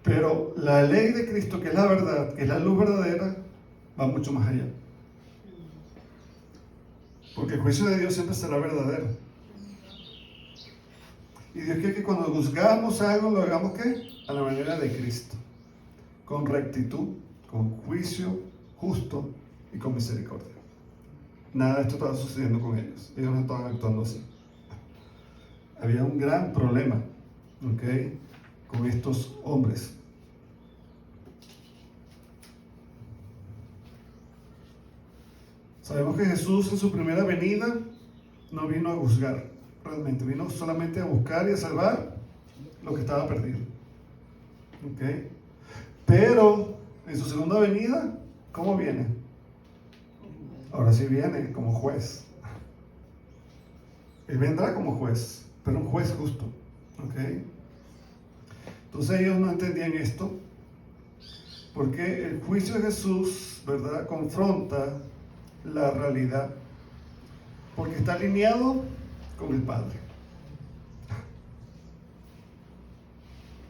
Speaker 1: Pero la ley de Cristo, que es la verdad, que es la luz verdadera, va mucho más allá. Porque el juicio de Dios siempre será verdadero. Y Dios quiere que cuando juzgamos algo, lo hagamos ¿qué? A la manera de Cristo. Con rectitud, con juicio justo y con misericordia. Nada de esto estaba sucediendo con ellos. Ellos no estaban actuando así. Había un gran problema, ¿ok? Con estos hombres. Sabemos que Jesús en su primera venida no vino a juzgar, realmente. Vino solamente a buscar y a salvar lo que estaba perdido. ¿Ok? Pero en su segunda venida, ¿cómo viene? Ahora sí viene como juez. Él vendrá como juez, pero un juez justo. ¿Ok? Entonces ellos no entendían esto, porque el juicio de Jesús, ¿verdad?, confronta la realidad, porque está alineado con el Padre.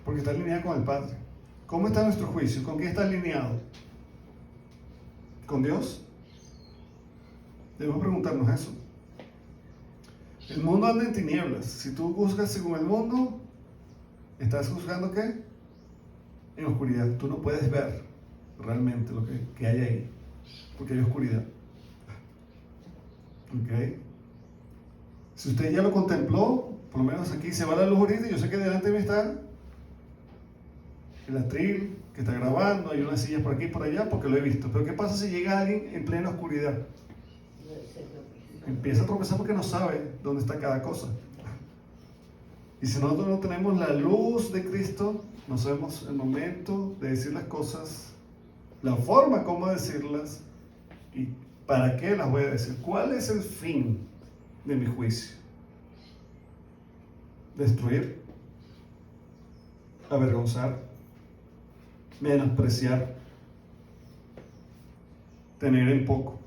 Speaker 1: Porque está alineado con el Padre. ¿Cómo está nuestro juicio? ¿Con qué está alineado? ¿Con Dios? Debemos preguntarnos eso. El mundo anda en tinieblas. Si tú juzgas según el mundo, ¿estás juzgando qué? En oscuridad. Tú no puedes ver realmente lo que hay ahí, porque hay oscuridad. ¿Ok? Si usted ya lo contempló, por lo menos aquí se va la luz ahorita y yo sé que delante de mí está el atril que está grabando, hay unas sillas por aquí y por allá porque lo he visto. Pero ¿qué pasa si llega alguien en plena oscuridad? Empieza a tropezar porque no sabe dónde está cada cosa. Y si nosotros no tenemos la luz de Cristo, no sabemos el momento de decir las cosas, la forma como decirlas y para qué las voy a decir. ¿Cuál es el fin de mi juicio? Destruir, avergonzar, menospreciar, tener en poco.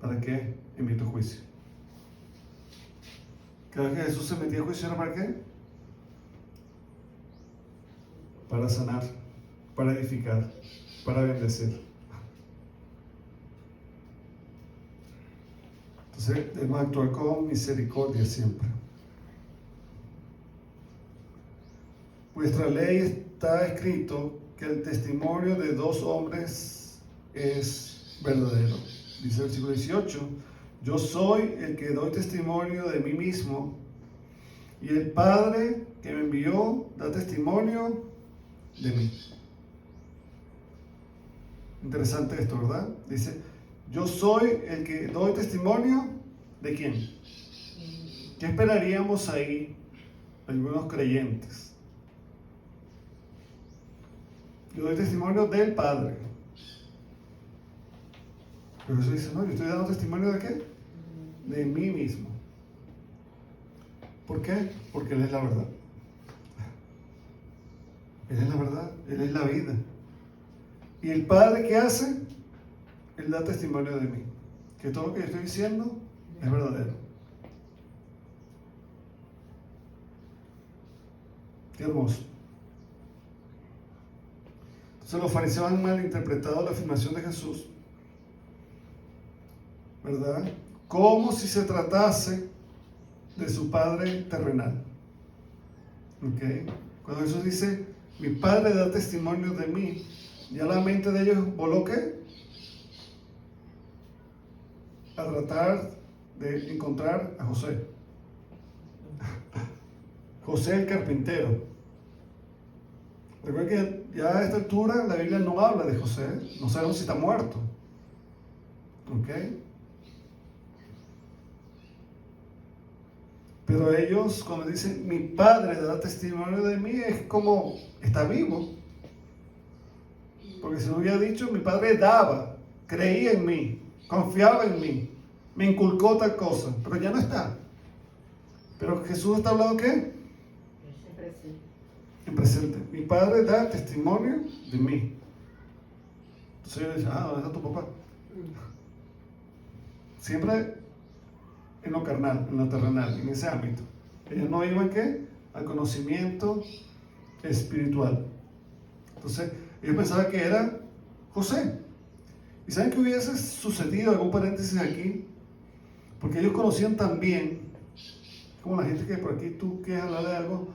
Speaker 1: ¿Para qué emito juicio? Cada vez que Jesús se metía a juicio, ¿era para qué? Para sanar, para edificar, para bendecir. Entonces debemos actuar con misericordia siempre. Vuestra ley está escrito que el testimonio de dos hombres es verdadero. Dice el versículo 18, yo soy el que doy testimonio de mí mismo y el Padre que me envió da testimonio de mí. Interesante esto, ¿verdad? Dice, yo soy el que doy testimonio de quién. ¿Qué esperaríamos ahí algunos creyentes? Yo doy testimonio del Padre. Pero eso dice, no, yo estoy dando testimonio de qué? De mí mismo. ¿Por qué? Porque Él es la verdad. Él es la verdad, Él es la vida. ¿Y el Padre qué hace? Él da testimonio de mí. Que todo lo que yo estoy diciendo es verdadero. Qué hermoso. Entonces los fariseos han malinterpretado la afirmación de Jesús, ¿verdad? Como si se tratase de su Padre terrenal. ¿Ok? Cuando Jesús dice, mi Padre da testimonio de mí, ya la mente de ellos voló ¿qué? a tratar de encontrar a José. José el carpintero. Recuerda que ya a esta altura la Biblia no habla de José, no sabemos si está muerto. ¿Ok? Pero ellos, cuando dicen, mi padre da testimonio de mí, es como, está vivo. Porque si no hubiera dicho, mi padre daba, creía en mí, confiaba en mí, me inculcó tal cosa, pero ya no está. Pero Jesús está hablando ¿qué? En presente. Mi padre da testimonio de mí. Entonces ellos dicen, ¿dónde está tu papá? Siempre en lo carnal, en lo terrenal, en ese ámbito. Ellos no iban ¿qué? Al conocimiento espiritual. Entonces, ellos pensaban que era José. ¿Y saben qué hubiese sucedido? Algún paréntesis aquí. Porque ellos conocían también, como la gente que por aquí tú quieres hablar de algo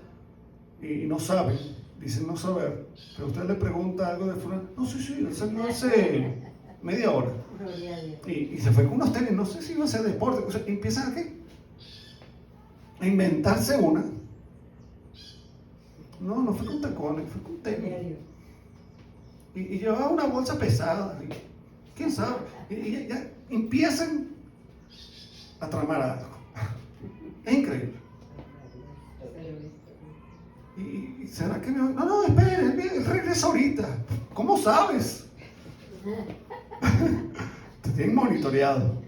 Speaker 1: y no saben, dicen no saber, pero usted le pregunta algo de fuera, no, sí, él salió hace media hora. Y se fue con unos tenis, no sé si iba a hacer deporte. O sea, empiezan a ¿qué? A inventarse una. No fue con tacones, fue con tenis. Y llevaba una bolsa pesada. ¿Quién sabe? Y ya empiezan a tramar algo. Es increíble. ¿Y será que me.? No, espere, él regresa ahorita. ¿Cómo sabes? Te tienen monitoreado.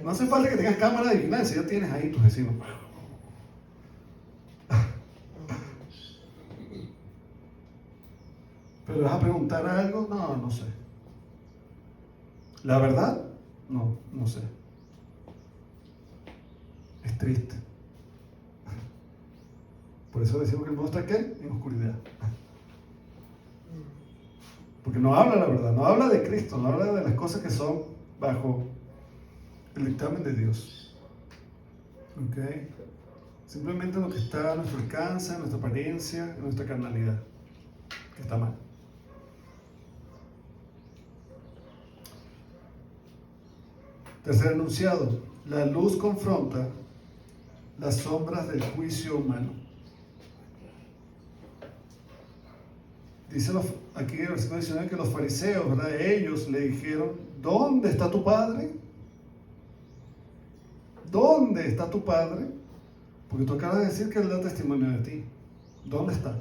Speaker 1: No hace falta que tengas cámara de vigilancia, ya tienes ahí tus vecinos. ¿Pero vas a preguntar algo? No sé. ¿La verdad? No sé. Es triste. Por eso decimos que el mundo está ¿qué? En oscuridad. Porque no habla la verdad, no habla de Cristo, no habla de las cosas que son bajo el dictamen de Dios. ¿Ok? Simplemente lo que está a nuestro alcance, en nuestra apariencia, en nuestra carnalidad, que está mal. Tercer enunciado, la luz confronta las sombras del juicio humano. Dice aquí en el versículo 19 que los fariseos, ¿verdad? Ellos le dijeron, ¿dónde está tu padre? ¿Dónde está tu padre? Porque tú acabas de decir que él da testimonio de ti. ¿Dónde está?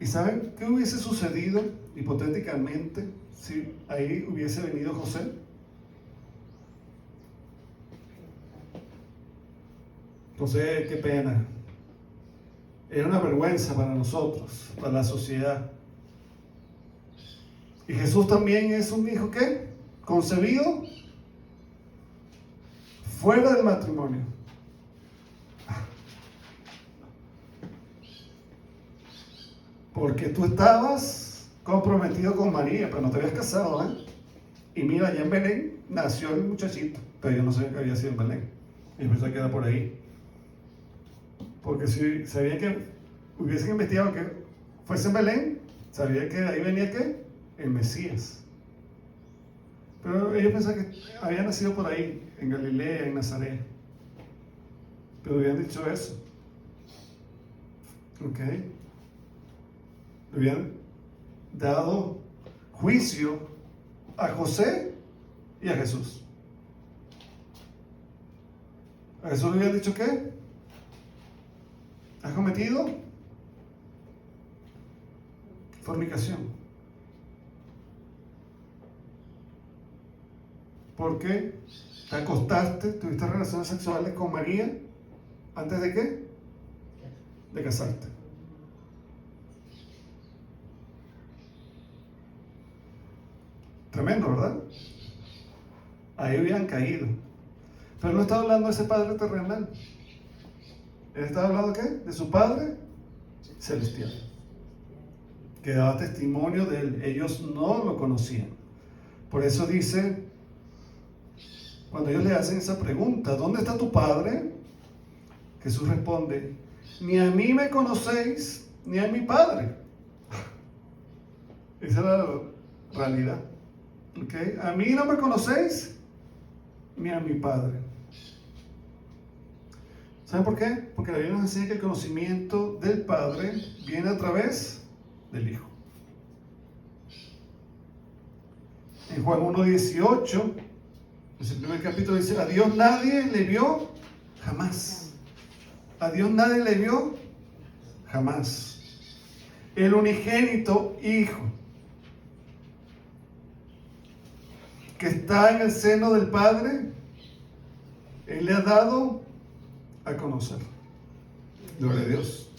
Speaker 1: ¿Y saben qué hubiese sucedido hipotéticamente si ahí hubiese venido José? José, qué pena. Era una vergüenza para nosotros, para la sociedad. Y Jesús también es un hijo ¿qué? Concebido fuera del matrimonio. Porque tú estabas comprometido con María, pero no te habías casado, ¿eh? Y mira, allá en Belén nació el muchachito, pero yo no sabía que había sido en Belén. Y pensé que era por ahí. Porque si sabía que hubiesen investigado que fuese en Belén, sabía que de ahí venía ¿qué? El Mesías. Pero ellos pensaban que había nacido por ahí, en Galilea, en Nazaret. Pero habían dicho eso. ¿Ok? Le habían dado juicio a José y a Jesús. A Jesús le habían dicho ¿qué? ¿Has cometido fornicación? ¿Por qué te acostaste, tuviste relaciones sexuales con María antes de qué? De casarte. Tremendo, ¿verdad? Ahí habían caído. Pero no estaba hablando de ese padre terrenal. Él estaba hablando ¿qué? De su padre celestial, que daba testimonio de él. Ellos no lo conocían. Por eso dice, cuando ellos le hacen esa pregunta, ¿dónde está tu padre? Jesús responde, ni a mí me conocéis, ni a mi padre. Esa era la realidad. ¿Okay? A mí no me conocéis ni a mi Padre. ¿Saben por qué? Porque la Biblia nos enseña que el conocimiento del Padre viene a través del Hijo. En Juan 1:18, en el primer capítulo dice, a Dios nadie le vio jamás. A Dios nadie le vio jamás. El unigénito Hijo, que está en el seno del Padre, Él le ha dado a conocer. Gloria a Dios.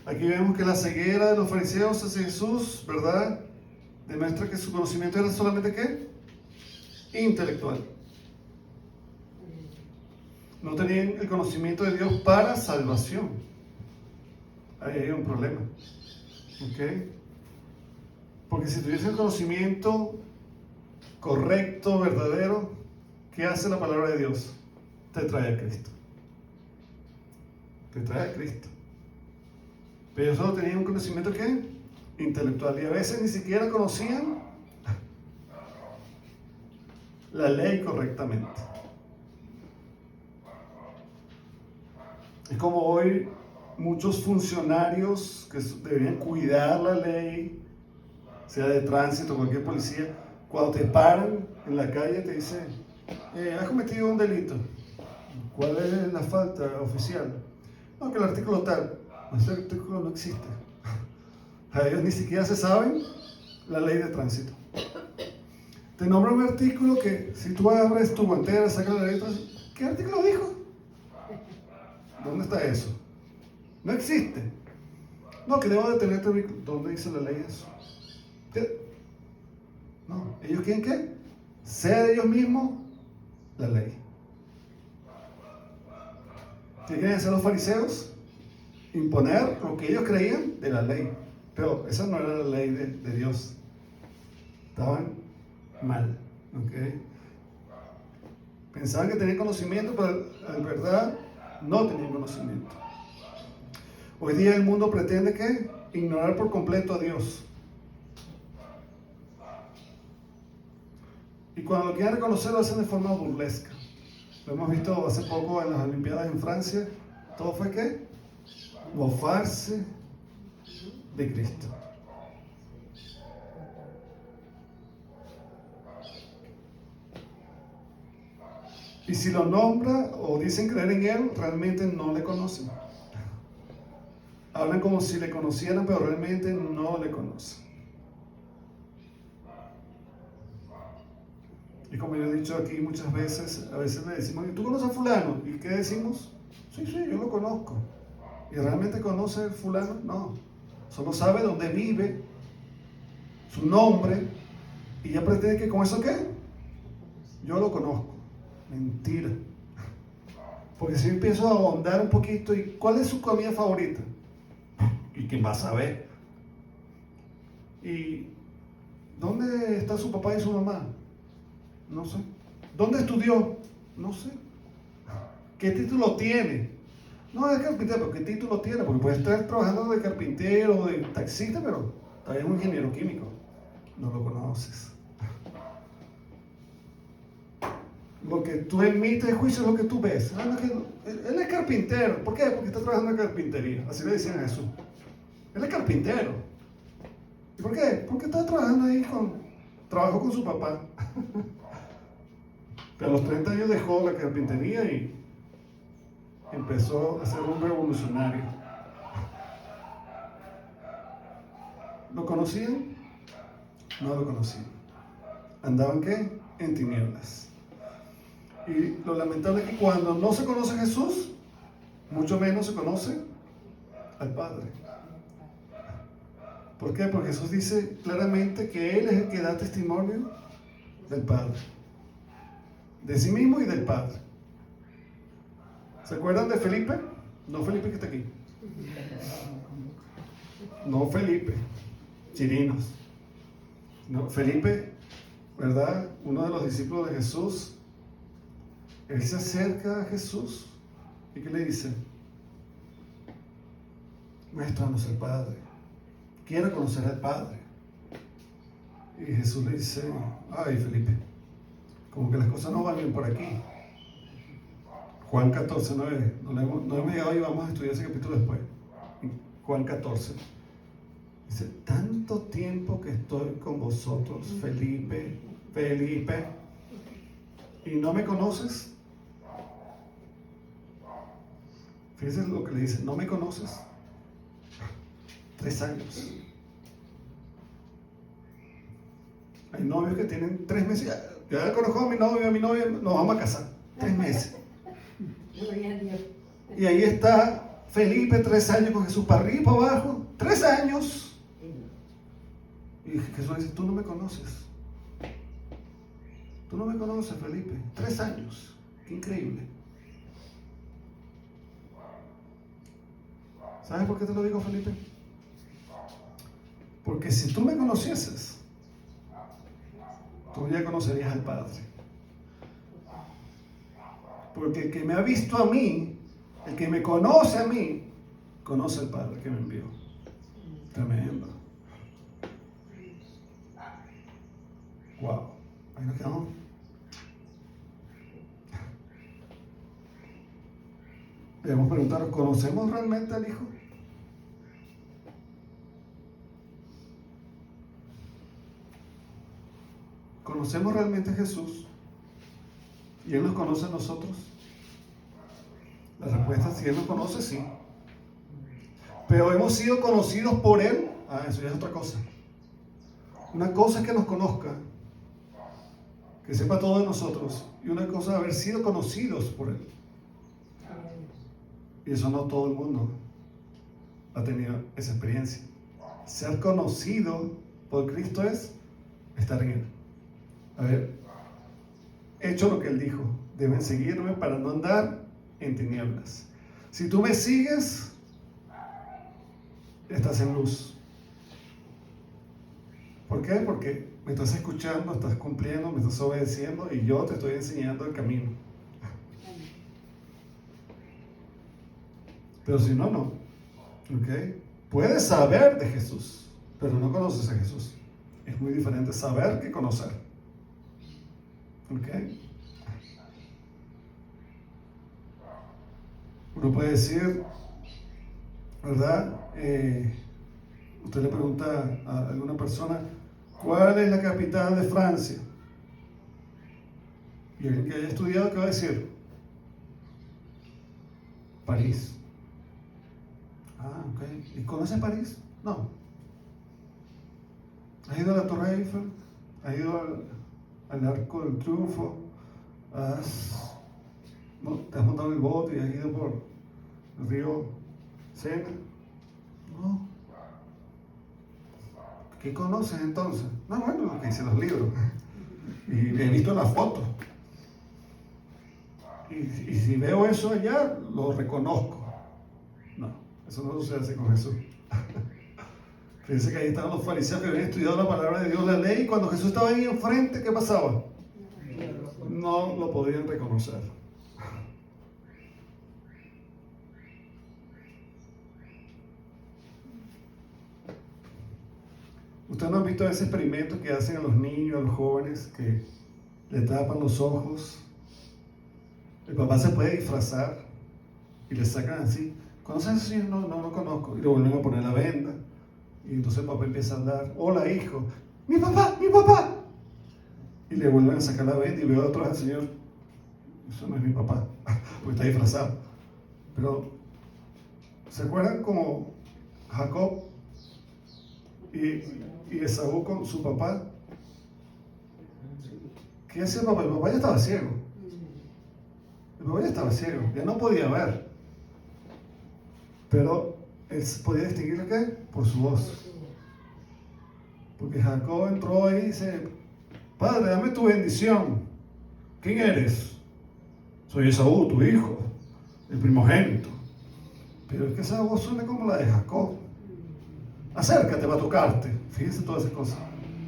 Speaker 1: Aquí vemos que la ceguera de los fariseos hacia Jesús, ¿verdad?, demuestra que su conocimiento era solamente ¿qué? Intelectual. No tenían el conocimiento de Dios para salvación. Ahí hay un problema. ¿Ok? Porque si tuviese el conocimiento correcto, verdadero, ¿qué hace la palabra de Dios? Te trae a Cristo. Te trae a Cristo. Pero ellos solo tenían un conocimiento ¿qué? Intelectual. Y a veces ni siquiera conocían la ley correctamente. Es como hoy muchos funcionarios que deberían cuidar la ley, sea de tránsito, cualquier policía, cuando te paran en la calle te dicen, has cometido un delito. ¿Cuál es la falta oficial? No, que el artículo tal. Ese artículo no existe. A ellos ni siquiera se saben la ley de tránsito. Te nombra un artículo que si tú abres tu guantera, sacas la ley de tránsito, ¿qué artículo dijo? ¿Dónde está eso? No existe. No, que debo detenerte. ¿Dónde dice la ley eso? No, ellos quieren ¿qué? Sea de ellos mismos la ley. ¿Qué quieren hacer los fariseos? Imponer lo que ellos creían de la ley. Pero esa no era la ley de Dios. Estaban mal. ¿Okay? Pensaban que tenían conocimiento, pero en verdad no tenían conocimiento. Hoy día el mundo pretende ¿qué? Ignorar por completo a Dios. Y cuando lo quieren reconocer lo hacen de forma burlesca. Lo hemos visto hace poco en las Olimpiadas en Francia. Todo fue ¿qué? Mofarse de Cristo. Y si lo nombra o dicen creer en Él, realmente no le conocen. Hablan como si le conocieran, pero realmente no le conocen. Y como yo he dicho aquí muchas veces, a veces le decimos, ¿tú conoces a fulano? ¿Y qué decimos? Sí, yo lo conozco. ¿Y realmente conoce a fulano? No. Solo sabe dónde vive, su nombre, y ya pretende que con eso ¿qué? Yo lo conozco. Mentira. Porque si yo empiezo a ahondar un poquito, ¿y cuál es su comida favorita? ¿Y quién va a saber? ¿Y dónde está su papá y su mamá? No sé. ¿Dónde estudió? No sé. ¿Qué título tiene? No es carpintero, pero ¿qué título tiene? Porque puede estar trabajando de carpintero, de taxista, pero también es un ingeniero químico. No lo conoces. Lo que tú emites de juicio es lo que tú ves. Él es carpintero. ¿Por qué? Porque está trabajando en carpintería. Así le decían a Jesús. Él es carpintero. ¿Y por qué? Porque está trabajando ahí trabajó con su papá. Pero a los 30 años dejó la carpintería y empezó a ser un revolucionario. ¿Lo conocían? No lo conocían. ¿Andaban qué? En tinieblas. Y lo lamentable es que cuando no se conoce a Jesús, mucho menos se conoce al Padre. ¿Por qué? Porque Jesús dice claramente que Él es el que da testimonio del Padre. De sí mismo y del Padre. ¿Se acuerdan de Felipe? No Felipe que está aquí. No Felipe, Chirinos. No, Felipe, ¿verdad? Uno de los discípulos de Jesús. Él se acerca a Jesús y ¿qué le dice? Muéstranos el Padre. Quiero conocer al Padre. Y Jesús le dice, ay Felipe, como que las cosas no van bien por aquí. Juan 14, 9, no hemos llegado y vamos a estudiar ese capítulo después. Juan 14. Dice, tanto tiempo que estoy con vosotros, Felipe, y no me conoces. Fíjense lo que le dice, no me conoces. 3 años. Hay novios que tienen 3 meses. Ya conozco a mi novia, nos vamos a casar. 3 meses. Y ahí está Felipe, 3 años con Jesús, para arriba y para abajo. 3 años. Y Jesús dice, tú no me conoces. Tú no me conoces, Felipe. 3 años. Qué increíble. ¿Sabes por qué te lo digo, Felipe? Porque si tú me conocieses, tú ya conocerías al Padre. Porque el que me ha visto a mí, el que me conoce a mí, conoce al Padre que me envió. Tremendo. Wow. Ahí nos quedamos. Debemos preguntarnos, ¿conocemos realmente al Hijo? ¿Conocemos realmente a Jesús? ¿Y Él nos conoce a nosotros? La respuesta es si Él nos conoce, sí. Pero hemos sido conocidos por Él. Eso ya es otra cosa. Una cosa es que nos conozca, que sepa todo de nosotros, y una cosa es haber sido conocidos por Él. Y eso no todo el mundo ha tenido esa experiencia. Ser conocido por Cristo es estar en Él. Haber hecho lo que Él dijo. Deben seguirme para no andar en tinieblas. Si tú me sigues, estás en luz. ¿Por qué? Porque me estás escuchando, estás cumpliendo, me estás obedeciendo y yo te estoy enseñando el camino. Pero si no, no. ¿Ok? Puedes saber de Jesús, pero no conoces a Jesús. Es muy diferente saber que conocer. ¿Ok? Uno puede decir, ¿verdad? Usted le pregunta a alguna persona, ¿cuál es la capital de Francia? Y alguien que haya estudiado, ¿qué va a decir? París. Ok. ¿Y conoce París? No. ¿Has ido a la Torre Eiffel? ¿Has ido al Arco del Triunfo? ¿Te has montado en el bote y has ido por el río Sena? No. ¿Qué conoces entonces? No, bueno, lo que dicen los libros. Y he visto las fotos. Y si veo eso allá, lo reconozco. No, eso no se hace con Jesús. Fíjense que ahí estaban los fariseos que habían estudiado la palabra de Dios, la ley, y cuando Jesús estaba ahí enfrente, ¿qué pasaba? No lo podían reconocer. ¿Ustedes no han visto ese experimento que hacen a los niños, a los jóvenes, que le tapan los ojos? El papá se puede disfrazar y le sacan así. ¿Conoces a ese señor? No, no lo conozco. Y le vuelven a poner la venda. Y entonces el papá empieza a hablar. Hola, hijo. ¡Mi papá! ¡Mi papá! Y le vuelven a sacar la venda y veo a otro al señor. Eso no es mi papá, porque está disfrazado. Pero, ¿se acuerdan como Jacob y Esaú con su papá? ¿Qué hacía el papá? El papá ya estaba ciego. El papá ya estaba ciego, ya no podía ver. Pero él podía distinguir ¿qué? Por su voz. Porque Jacob entró ahí y dice, Padre, dame tu bendición. ¿Quién eres? Soy Esaú, tu hijo, el primogénito. Pero es que esa voz suena como la de Jacob. Acércate para tocarte. Fíjense todas esas cosas.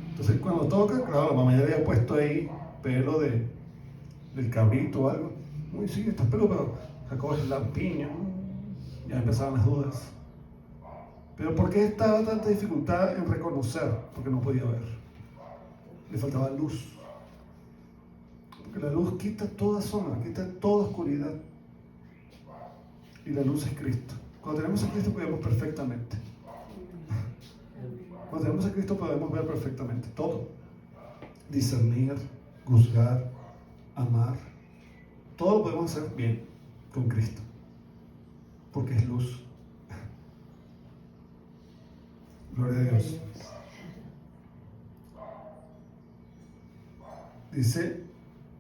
Speaker 1: Entonces cuando toca, claro, la mamá ya le había puesto ahí pelo del cabrito o algo. Uy, sí, está pelo, pero Jacob es lampiño. Ya empezaban las dudas. Pero ¿por qué estaba tanta dificultad en reconocer? Porque no podía ver. le faltaba luz. Porque la luz quita toda sombra, quita toda oscuridad. Y la luz es Cristo. Cuando tenemos a Cristo podemos perfectamente. Cuando tenemos a Cristo podemos ver perfectamente todo. Discernir, juzgar, amar. Todo lo podemos hacer bien con Cristo. Porque es luz. Gloria a Dios. Dice,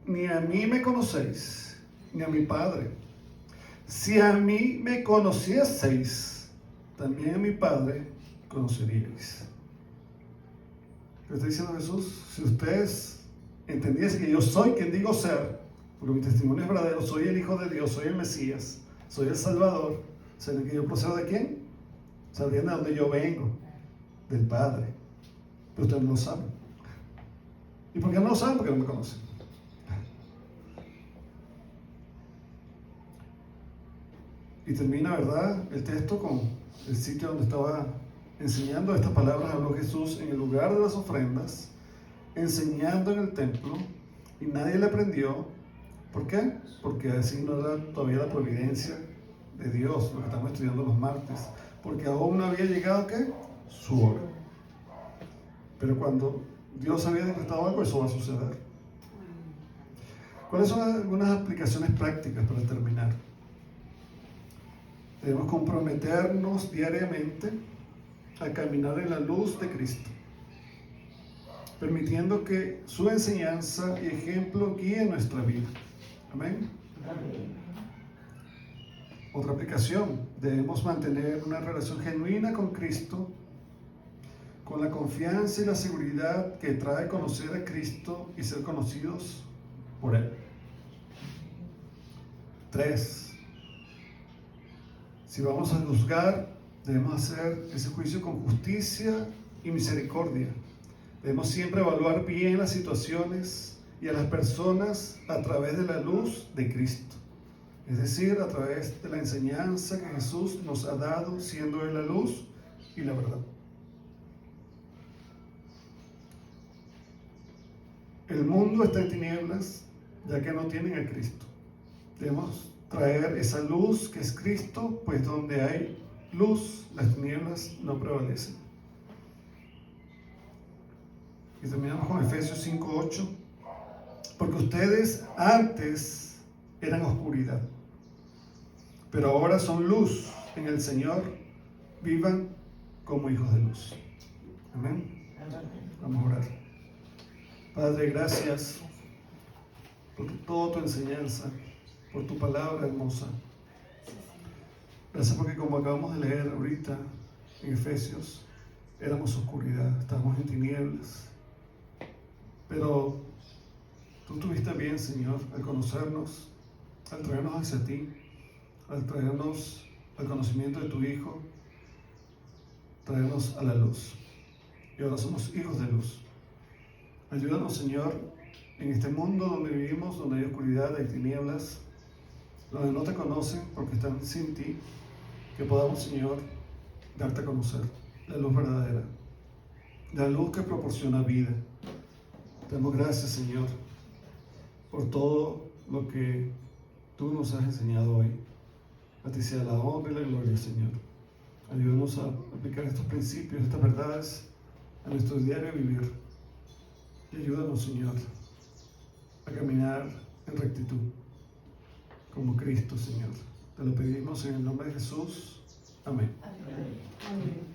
Speaker 1: ni a mí me conocéis, ni a mi Padre. Si a mí me conocieseis, también a mi Padre conoceríais. ¿Qué está diciendo Jesús? Si ustedes entendiesen que yo soy quien digo ser, porque mi testimonio es verdadero, soy el Hijo de Dios, soy el Mesías, soy el Salvador, ¿saben que yo procedo de quién? Sabrían de dónde yo vengo, del Padre. Pero ustedes no lo saben. ¿Y por qué no lo saben? Porque no me conocen. Y termina, ¿verdad?, el texto con el sitio donde estaba enseñando estas palabras. Habló Jesús en el lugar de las ofrendas, enseñando en el templo, y nadie le aprendió. ¿Por qué? Porque así no era todavía la providencia de Dios, lo que estamos estudiando los martes. Porque aún no había llegado, ¿qué? Su hora. Pero cuando Dios había decretado algo, eso va a suceder. ¿Cuáles son algunas aplicaciones prácticas para terminar? Debemos comprometernos diariamente a caminar en la luz de Cristo, permitiendo que su enseñanza y ejemplo guíen nuestra vida. Amén. Otra aplicación, debemos mantener una relación genuina con Cristo, con la confianza y la seguridad que trae conocer a Cristo y ser conocidos por Él. 3. Si vamos a juzgar, debemos hacer ese juicio con justicia y misericordia. Debemos siempre evaluar bien las situaciones y a las personas a través de la luz de Cristo. Es decir, a través de la enseñanza que Jesús nos ha dado, siendo Él la luz y la verdad. El mundo está en tinieblas, ya que no tienen a Cristo. Debemos traer esa luz que es Cristo, pues donde hay luz, las tinieblas no prevalecen. Y terminamos con Efesios 5:8. Porque ustedes antes eran oscuridad, pero ahora son luz en el Señor. Vivan como hijos de luz. Amén. Vamos a orar. Padre, gracias por toda tu enseñanza, por tu palabra hermosa. Gracias porque, como acabamos de leer ahorita en Efesios, éramos oscuridad, estábamos en tinieblas. Pero tú tuviste bien, Señor, al conocernos, al traernos hacia ti, al traernos al conocimiento de tu Hijo, traernos a la luz. Y ahora somos hijos de luz. Ayúdanos, Señor, en este mundo donde vivimos, donde hay oscuridad, hay tinieblas, donde no te conocen porque están sin ti, que podamos, Señor, darte a conocer la luz verdadera, la luz que proporciona vida. Te damos gracias, Señor, por todo lo que tú nos has enseñado hoy. A ti sea la honra y la gloria, Señor. Ayúdanos a aplicar estos principios, estas verdades a nuestro diario vivir. Y ayúdanos, Señor, a caminar en rectitud, como Cristo, Señor. Te lo pedimos en el nombre de Jesús. Amén.
Speaker 2: Amén. Amén.